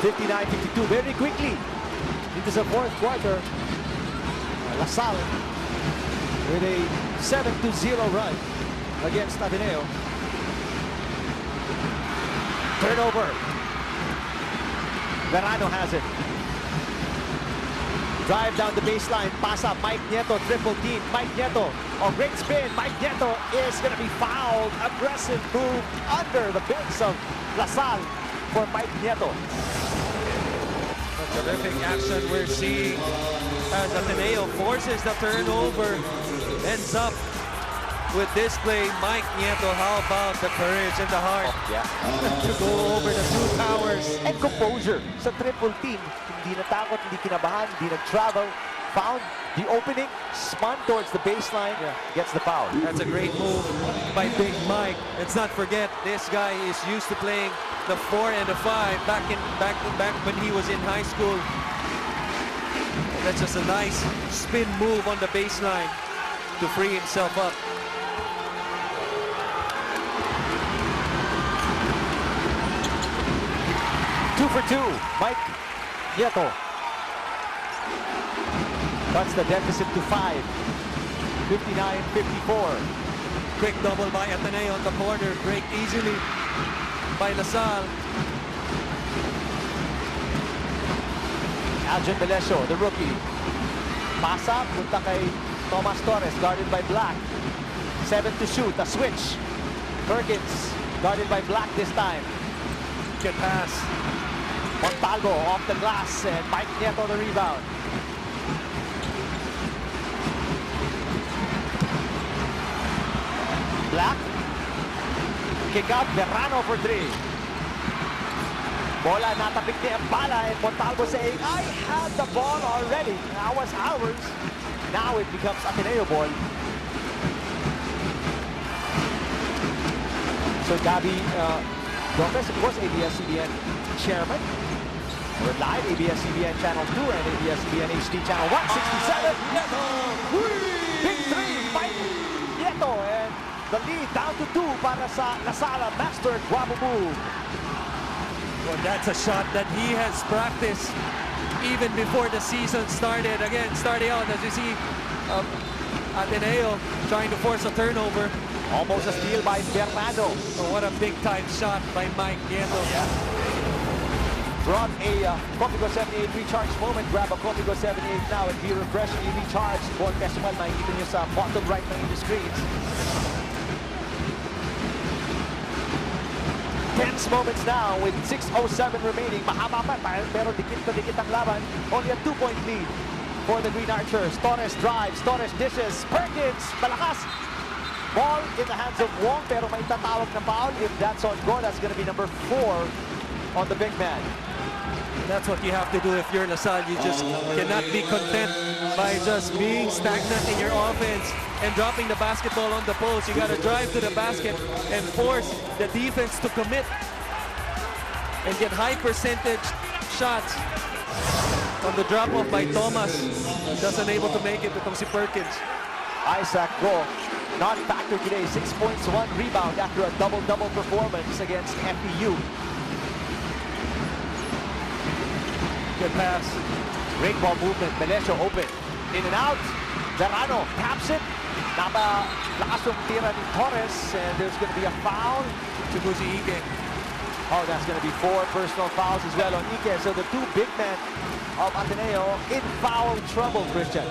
59-52. Very quickly into the fourth quarter. Salle with a 7-0 run against Ateneo. Turnover. Verano has it. Drive down the baseline. Pass up. Mike Nieto, triple team. Mike Nieto. Oh, great spin. Mike Nieto is going to be fouled. Aggressive move under the bigs of Salle for Mike Nieto. Terrific action we're seeing as Ateneo forces the turnover. Ends up with this play. Mike Nieto, how about the courage and the heart to go over the two towers? And composure sa triple team. Hindi natakot, hindi kinabahan, hindi nag-travel. Found the opening, spun towards the baseline, gets the foul. That's a great move by Big Mike. Let's not forget, this guy is used to playing the 4 and the 5 back when he was in high school. That's just a nice spin move on the baseline to free himself up. Two for two, Mike Nieto. Cuts the deficit to 5. 59-54. Quick double by Ateneo on the corner. Break easily by Salle. DLSU, the rookie. Pasa, punta kay Thomas Torres, guarded by Black. 7 to shoot, a switch. Perkins, guarded by Black this time. Good pass. Montalvo off the glass, and Mike Nieto the rebound. Black. Kick out, Verano for 3. Bola natapik ni Mbala, and Montalvo saying, I had the ball already. That was ours. Now it becomes Ateneo ball. So Gabby Lopez, of course, ABS-CBN chairman. We're live, ABS-CBN Channel 2 and ABS-CBN HD Channel 167. Big 3, Mike Nieto, and the lead down to 2 para sa Salle master guapo move. Well, that's a shot that he has practiced even before the season started. Again, starting out, as you see, Ateneo trying to force a turnover. Almost a steal by Bernardo. Oh, what a big-time shot by Mike Nieto. Brought a Cofigo 78 recharge moment. Grab a Cofigo 78 now and be refreshingly recharged. Buong decimal, makikita nyo sa bottom right ng inyong screens. Tense moments now with 6:07 remaining. Mahaba pa, pero dikit na dikit ang laban. Only a 2-point lead for the Green Archers. Torres drives, Torres dishes, Perkins, malakas. Ball in the hands of Wong, pero may tatawag na foul. If that's on goal, that's going to be number 4 on the big man. That's what you have to do if you're Salle. You just cannot be content by just being stagnant in your offense and dropping the basketball on the post. You got to drive to the basket and force the defense to commit and get high percentage shots. On the drop-off by Thomas, just unable to make it to si Perkins. Isaac Go, not factored today. 6 points, 1 rebound after a double-double performance against FEU. Good pass. Great ball movement. Melesio open. In and out. Verano taps it. Napalakas yung tira ni Torres. And there's going to be a foul. Chubuzi Ike. Oh, that's going to be 4 personal fouls as well on Ike. So the 2 big men of Ateneo in foul trouble, Christian.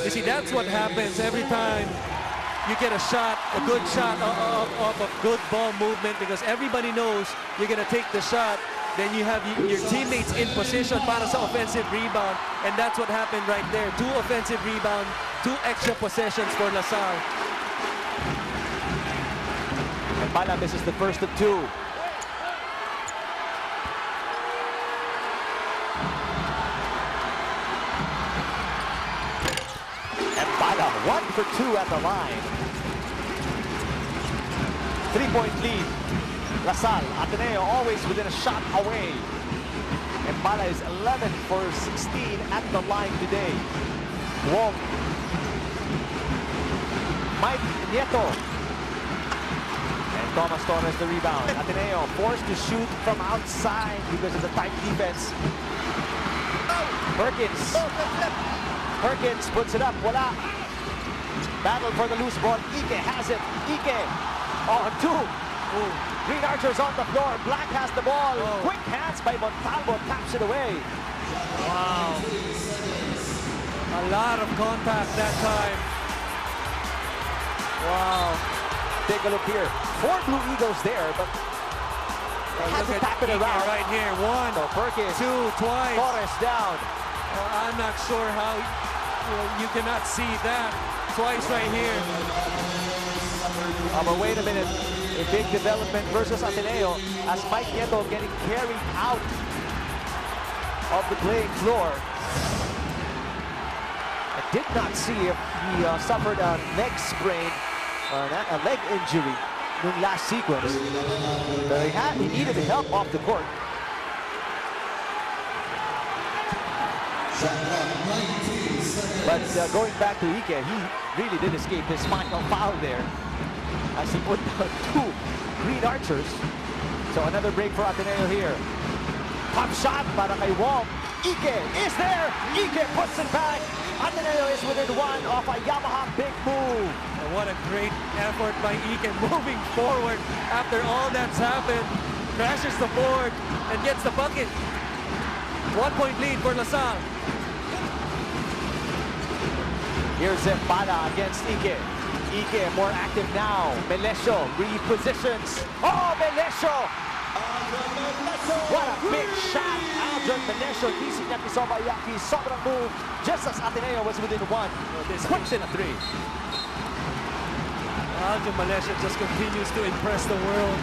You see, that's what happens every time you get a shot, a good shot of a good ball movement, because everybody knows you're going to take the shot. Then you have your teammates in position para sa offensive rebound. And that's what happened right there. 2 offensive rebound, 2 extra possessions for Salle. And Bala misses the first of 2. And Bala 1 for 2 at the line. 3-point lead. Salle, Ateneo always within a shot away. And Bala is 11 for 16 at the line today. Wong. Mike Nieto. And Thomas Torres the rebound. Ateneo forced to shoot from outside because of the tight defense. Perkins. Perkins puts it up. Wala. Battle for the loose ball. Ike has it. Ike on two. Green Archers on the floor. Black has the ball. Quick hands by Montalvo. Taps it away. Wow. A lot of contact that time. Wow. Take a look here. 4 Blue Eagles there, but had Look to at tap it Ike around. right here. One, So Perkins, two, twice. Torres down. I'm not sure how you cannot see that. Twice right here. But wait a minute. A big development versus Ateneo as Mike Nieto getting carried out of the playing floor. I did not see if he suffered a leg sprain or a leg injury in the last sequence. But he needed help off the court. But going back to Ike, he really did escape his final foul there as he put down 2 Green Archers. So another break for Ateneo here. Top shot para kay Wong. Ike is there. Ike puts it back. Ateneo is within 1 off a Yamaha big move. And what a great effort by Ike moving forward after all that's happened. Crashes the board and gets the bucket. 1-point lead for LaSalle. Here's Zembala against Ike. Ike more active now. Melesio repositions. Oh, Melesio! What a big shot. Aldrin Melesio using niya Kisobayaki. Sobrang move. Just as Ateneo was within 1. This puts in a 3. Aljo Malesio just continues to impress the world.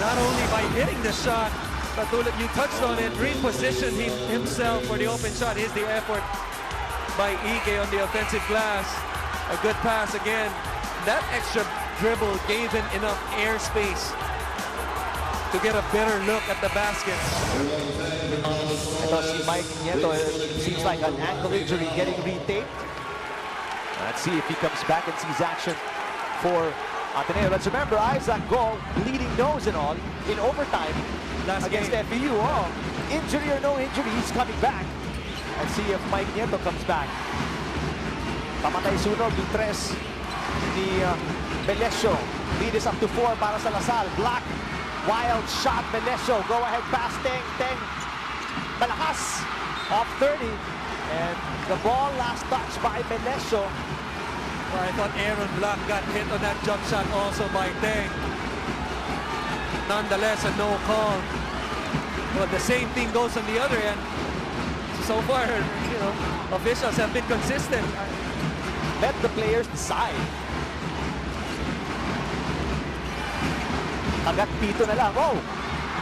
Not only by hitting the shot, but you touched on it, repositioned himself for the open shot. Here's the effort by Ike on the offensive glass. A good pass again. That extra dribble gave him enough airspace to get a better look at the basket. Ito si Mike Nieto, seems like an ankle injury getting retaped. Let's see if he comes back and sees action for Ateneo. Let's remember, Isaac Go, bleeding nose and all, in overtime Last against game. FEU. Oh, injury or no injury, he's coming back. Let's see if Mike Nieto comes back. Pamatay sunog yung 3 ni Melesio. Lead is up to 4 para sa LaSalle. Black, wild shot, Melesio. Go ahead pass, Teng. Teng, malakas, off 30. And the ball last touch by Melesio. Well, I thought Aaron Black got hit on that jump shot also by Teng. Nonetheless, a no call. But the same thing goes on the other end. So far, officials have been consistent. Let the players decide. Agad pito na lang. Oh,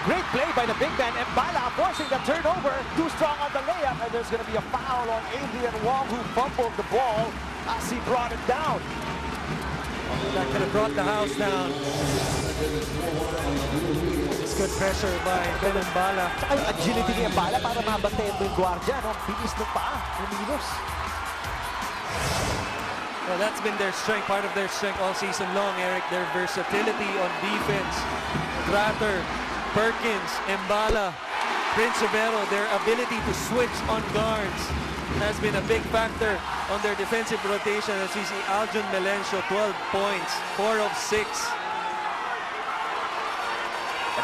great play by the big man. Mbala forcing the turnover. Too strong on the layup. And there's going to be a foul on Adrian Wong, who fumbled the ball as he brought it down. That could have brought the house down. It's good pressure by Ben Mbala. Tsaka yung agility ni Mbala para mabantayan mo yung guardia. No? Bilis ng paa. Lumilos. Well, that's been their strength, part of their strength all season long, Eric. Their versatility on defense. Gratter, Perkins, Mbala, Prince Rivero, their ability to switch on guards has been a big factor on their defensive rotation. As you see, Aljon Melencio, 12 points, 4 of 6.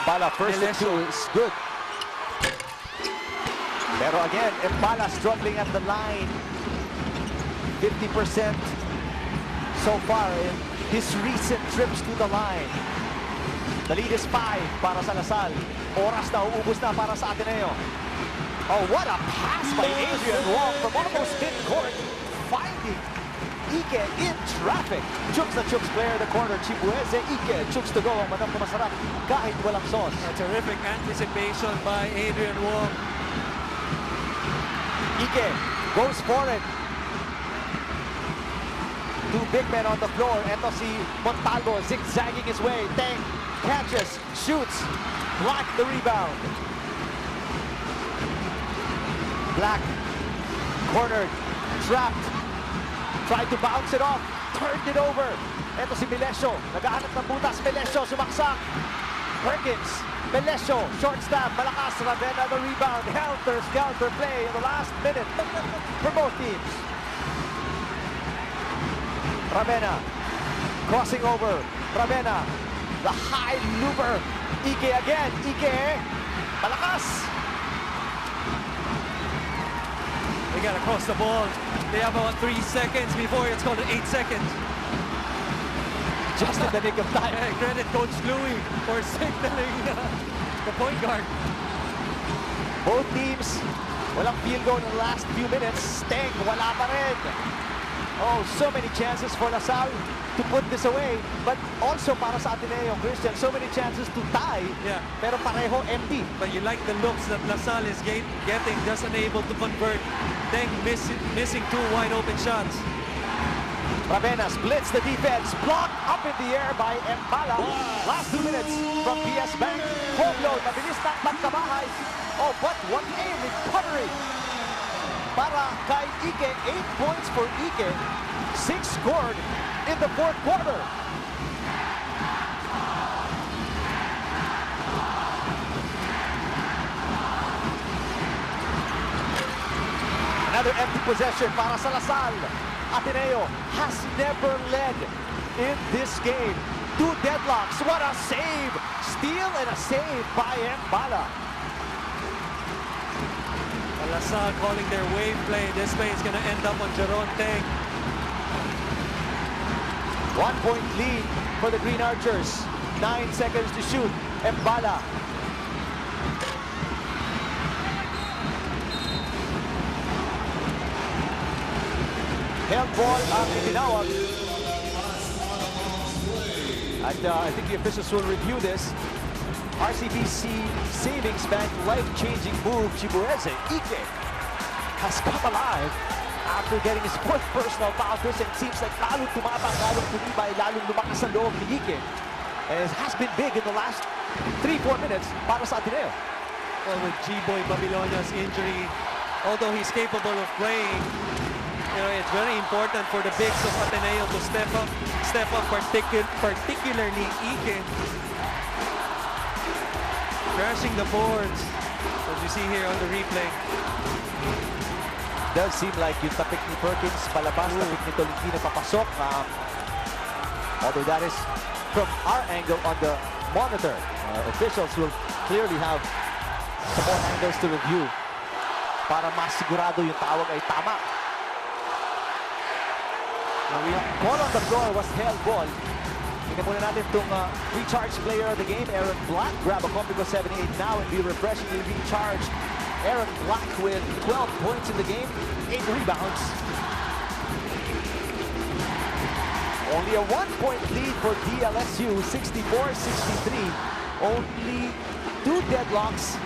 Mbala first and 2 is good. Pero again, Mbala struggling at the line. 50% so far in his recent trips to the line. The lead is 5 para sa LaSalle. Oras na, uubos na para sa Ateneo. Oh, what a pass by Adrian Wong from almost mid-court. Finding Ike in traffic. Chooks na Chooks player the corner. Chibueze, Ike, Chooks to go. Ang manap na masarap kahit walang sauce. A terrific anticipation by Adrian Wong. Ike goes for it. 2 big men on the floor. Ito si Montalvo zigzagging his way. Teng catches, shoots, block the rebound. Black, cornered, trapped, tried to bounce it off. turned it over. Ito si Melesio, naghahanap ng butas. Melesio, sumaksak. Perkins, Melesio, short stab, malakas. Ravenna the rebound. Helter-skelter play in the last minute for both teams. Ravenna, crossing over. Ravenna, the high looper. Ike again. Ike, malakas. They got to cross the ball. They have about 3 seconds before it's called 8 seconds. Just in the nick of time. Yeah, credit Coach Louis for signaling the point guard. Both teams, walang field goal in the last few minutes. Teng, wala pa rin. Oh, so many chances for Salle to put this away. But also para sa Ateneo, Christian, so many chances to tie. Yeah. Pero pareho empty. But you like the looks that Salle is getting, just unable to convert. Teng missing 2 wide open shots. Ravenna splits the defense. Blocked up in the air by Mbala. Last 2 minutes from PS Bank. Home load, mabilis ng pagkabahay. Oh, but what a recovery. Para kay Ike, 8 points for Ike. 6 scored in the fourth quarter. Another empty possession para sa Salle. Ateneo has never led in this game. 2 deadlocks. What a save! Steal and a save by Mbala. Salle calling their wave play. This play is going to end up on Jeron Teng. 1 point lead for the Green Archers. 9 seconds to shoot. Mbala. Held ball ang itinawag. And I think the officials will review this. RCBC Savings Bank life-changing move. Chibueze Ike has come alive after getting his fourth personal foul. It seems like lalong tumapang, lalong tumibay, lalong lumakas ang loob ni Ike. And it has been big in the last 3-4 minutes para sa Ateneo. Well, with G-Boy Babilonia's injury, although he's capable of playing, you know, it's very important for the bigs of Ateneo to step up, particularly Ike. Crashing the boards, as you see here on the replay. Does seem like yung tapik ni Perkins palabas, tapik ni Tolentino papasok. Although that is from our angle on the monitor. Officials will clearly have some more angles to review para masigurado yung tawag ay tama. Call on the floor was held ball. Tingnan muna natin itong recharged player of the game, Aaron Black. Grab a combo 78 now and be refreshingly recharged. Aaron Black with 12 points in the game, 8 rebounds. Only a 1-point lead for DLSU, 64-63. Only 2 deadlocks,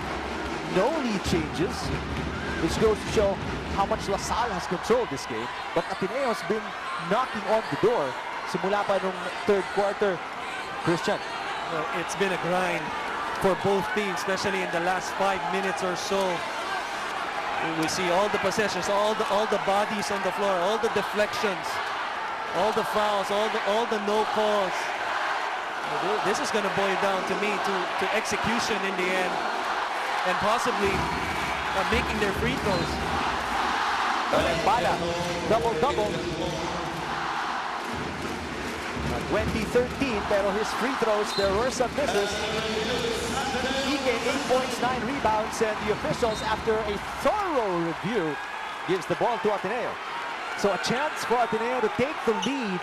no lead changes, which goes to show how much Salle has controlled this game. But Ateneo has been knocking on the door simula pa nung third quarter. Christian. Well, it's been a grind for both teams, especially in the last 5 minutes or so. We see all the possessions, all the bodies on the floor, all the deflections, all the fouls, all the no calls. This is going to boil down to me to execution in the end, and possibly making their free throws. Mbala, double-double. 2013, pero his free throws, there were some misses. Ike, 8 points, 9 rebounds, and the officials, after a thorough review, gives the ball to Ateneo. So a chance for Ateneo to take the lead,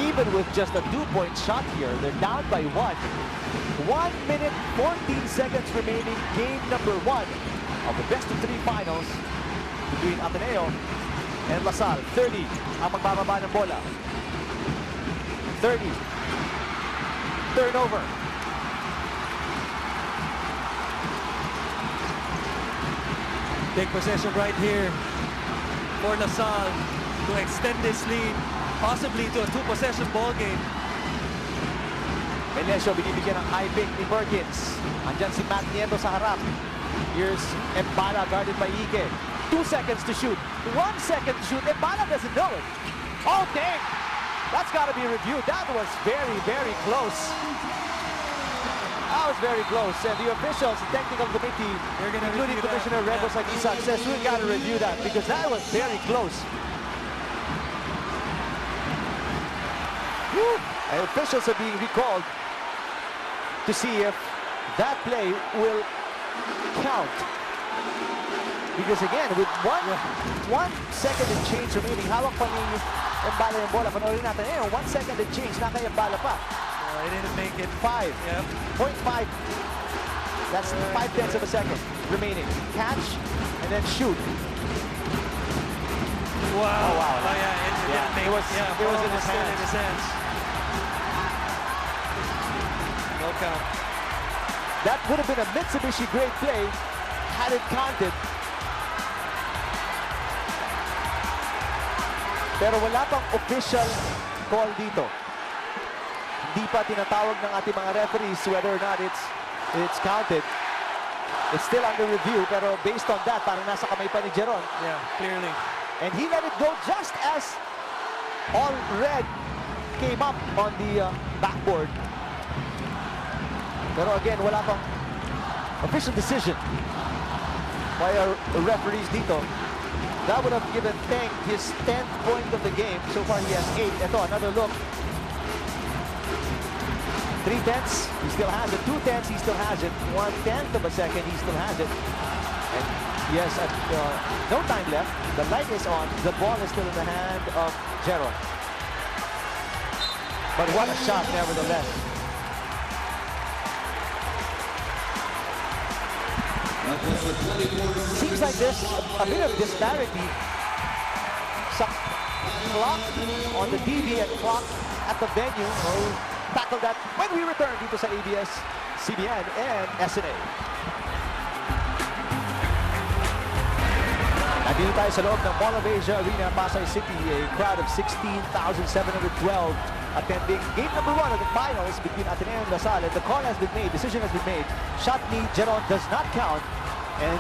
even with just a 2-point shot here. They're down by 1. 1 minute, 14 seconds remaining, game number 1 of the best-of-3 finals between Ateneo and Salle. 30 ang magbababa ng bola. 30. Turnover. Big possession right here for Salle to extend this lead, possibly to a 2-possession ball game. Melesio binibigyan ng high pick ni Perkins. Andyan si Matt Nieto sa harap. Here's Mbala guarded by Ike. 2 seconds to shoot. 1 second to shoot. Mbala doesn't know it. Oh, dang! That's got to be reviewed. That was very, very close. That was very close. And the officials, the technical committee, They're gonna including review that. Commissioner Rebos Aguisac, says we got to review that because that was very close. Woo! And officials are being recalled to see if that play will count. Because again, with one second and change remaining, hawak pa ni Embala yung bola. Panoorin natin, 1 second and change, naka-Embala pa. He didn't make it. 5. Yep. 0.5. That's 5/10 of a second remaining. Catch and then shoot. Wow. Oh, wow. Oh, yeah. It didn't make it was in his still hands. in his hands. No count. That would have been a Mitsubishi great play had it counted. Pero wala pang official call dito. Hindi pa tinatawag ng ating mga referees whether or not it's counted. It's still under review, pero based on that, parang nasa kamay pa ni Jeron. Yeah, clearly. And he let it go just as all red came up on the backboard. Pero again, wala pang official decision by our referees dito. That would have given Teng his 10th point of the game. So far, he has 8. Ito, another look. 3/10, he still has it. 2/10, he still has it. 1/10 of a second, he still has it. And yes, no time left. The light is on. The ball is still in the hand of Jeron. But what a shot, nevertheless. Seems like there's a bit of disparity. Some clock on the TV and clock at the venue. We'll tackle that when we return dito sa ABS, CBN, and SNA. Nandito tayo sa loob ng Mall of Asia Arena, Pasay City. A crowd of 16,712 attending game number 1 of the finals between Ateneo and Salle. The call has been made, decision has been made. Shot ni Jeron does not count, and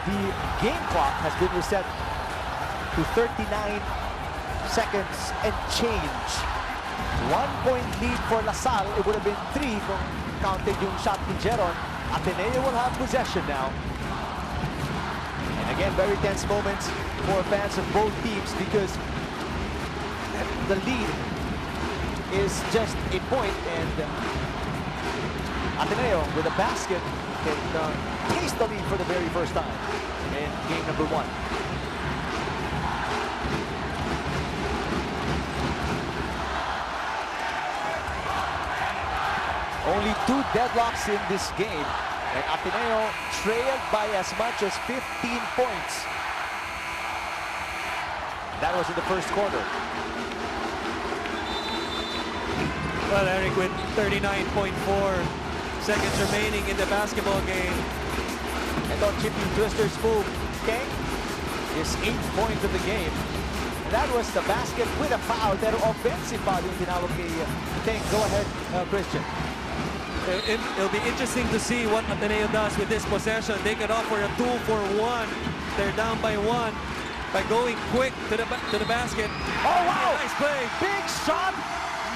the game clock has been reset to 39 seconds and change. 1 point lead for Salle. It would have been 3 kung counted yung shot ni Jeron. Ateneo will have possession now. And again, very tense moments for fans of both teams because the lead is just a point, and Ateneo with a basket can taste the lead for the very first time in game number 1. Only 2 deadlocks in this game, and Ateneo trailed by as much as 15 points. That was in the first quarter. Well, Eric, with 39.4 seconds remaining in the basketball game. And on chipping Twister's move, Teng, his 8th point of the game. That was the basket with a foul, pero offensive foul yung tinawag kay Teng. Go ahead, Christian. It'll be interesting to see what Ateneo does with this possession. They could offer a 2-for-1. They're down by 1 by going quick to the basket. Oh, wow! Nice play. Big shot!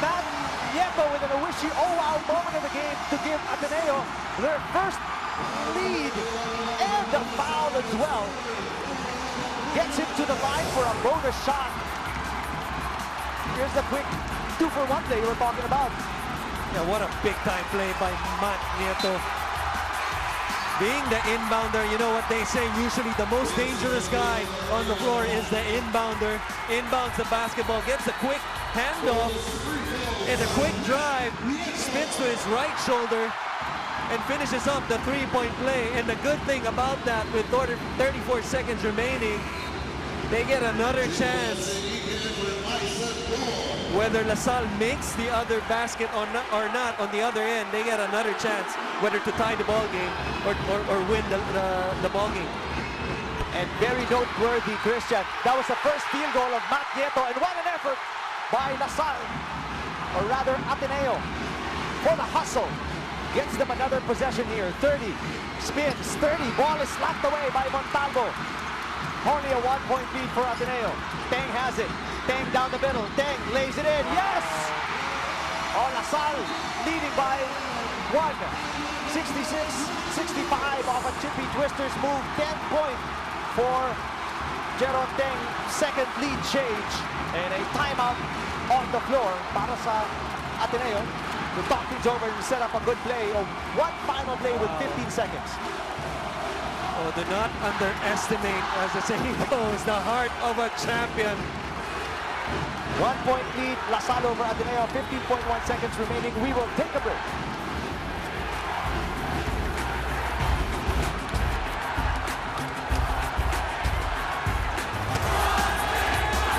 Matt Nieto with an Owishi oh-wow moment of the game to give Ateneo their first lead, and the foul as well. Gets him to the line for a bonus shot. Here's the quick 2-for-1 play we're talking about. Yeah, what a big-time play by Matt Nieto. Being the inbounder, you know what they say, usually the most dangerous guy on the floor is the inbounder. Inbounds the basketball, gets a quick handoff, and a quick drive, spins to his right shoulder, and finishes up the 3-point play. And the good thing about that, with 34 seconds remaining, they get another chance. Whether Salle makes the other basket or not on the other end, they get another chance whether to tie the ball game or win the ball game. And very noteworthy, Christian, that was the first field goal of Matt Nieto, and what an effort by Salle, or rather Ateneo, for the hustle. Gets them another possession here. 30, spins, 30, ball is slapped away by Montalvo. Only a 1-point lead for Ateneo. Teng has it. Teng down the middle. Teng lays it in. Yes! Oh, Salle leading by 66-65 off a chippy twister's move. 10-point for Jeron Teng. Second lead change. And a timeout on the floor para sa Ateneo to talk things over and set up a good play. One final play with 15 seconds. Oh, do not underestimate, as the saying goes, the heart of a champion. 1-point lead, Salle over Ateneo, 15.1 seconds remaining. We will take a break.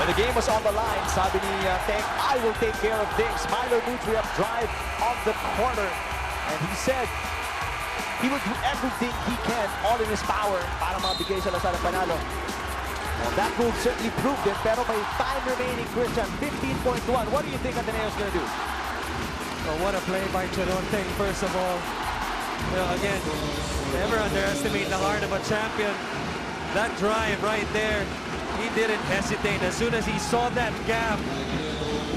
When the game was on the line, sabi ni Teng, I will take care of things. Milo Nutriap drive on the corner. And he said he would do everything he can, all in his power, para mabigay sa Salle panalo. Well, that move certainly proved it, pero may time remaining, Christian, 15.1. What do you think Ateneo's going to do? Oh, what a play by Jeron Teng, first of all. Again, never underestimate the heart of a champion. That drive right there, he didn't hesitate. As soon as he saw that gap,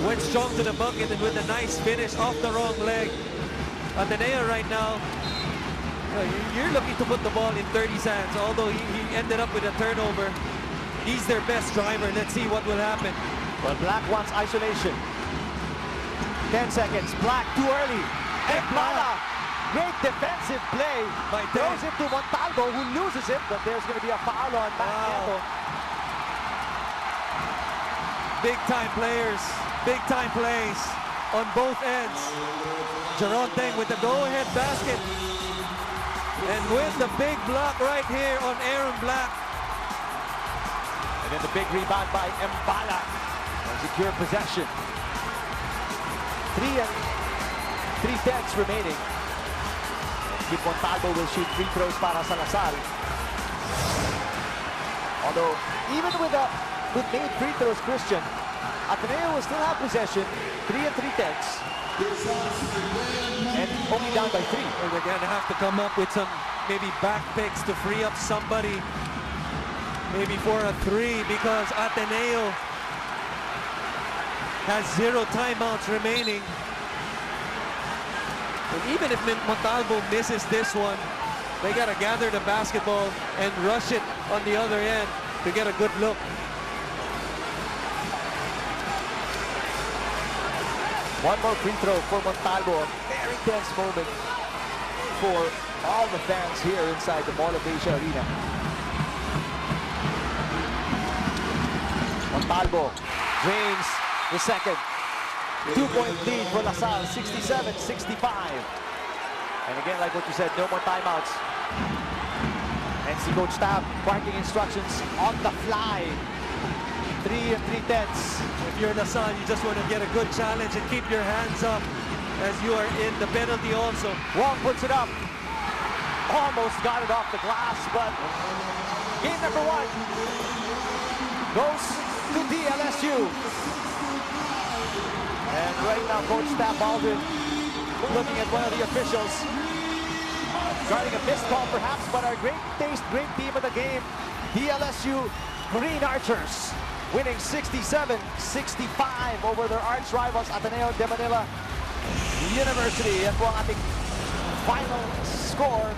went strong to the bucket and with a nice finish off the wrong leg. Ateneo right now, you're looking to put the ball in 30's hands, although he ended up with a turnover. He's their best driver. Let's see what will happen. Well, Black wants isolation. 10 seconds. Black too early. And Bala, great defensive play. By Throws Teng. it to Montalvo, who loses it, but there's going to be a foul on Ateneo. Big time players, big time plays on both ends. Jeron Teng with the go-ahead basket. And with the big block right here on Aaron Black. And then the big rebound by Mbala. And secure possession. 3:03 remaining. Kip Montalvo will shoot free throws para sa Salle. Although, even with made free throws, Christian, Ateneo will still have possession. 3 3/10. And only down by 3. Well, they're going to have to come up with some maybe back picks to free up somebody. Maybe for a 3, because Ateneo has 0 timeouts remaining. And even if Montalvo misses this one, they got to gather the basketball and rush it on the other end to get a good look. One more free throw for Montalvo. A very tense moment for all the fans here inside the Mall of Asia Arena. Montalvo drains the second. 2-point lead for Salle, 67-65. And again, like what you said, no more timeouts. And see Coach Tab barking instructions on the fly. 3 3/10. If you're Salle, you just want to get a good challenge and keep your hands up as you are in the penalty also. Wong puts it up. Almost got it off the glass, but game number 1 goes to DLSU. And right now, Coach Staff Aldrin looking at one of the officials. Regarding a missed call perhaps, but our great taste, great team of the game, DLSU Green Archers, winning 67-65 over their arch rivals Ateneo de Manila University. Yan po ang ating final score.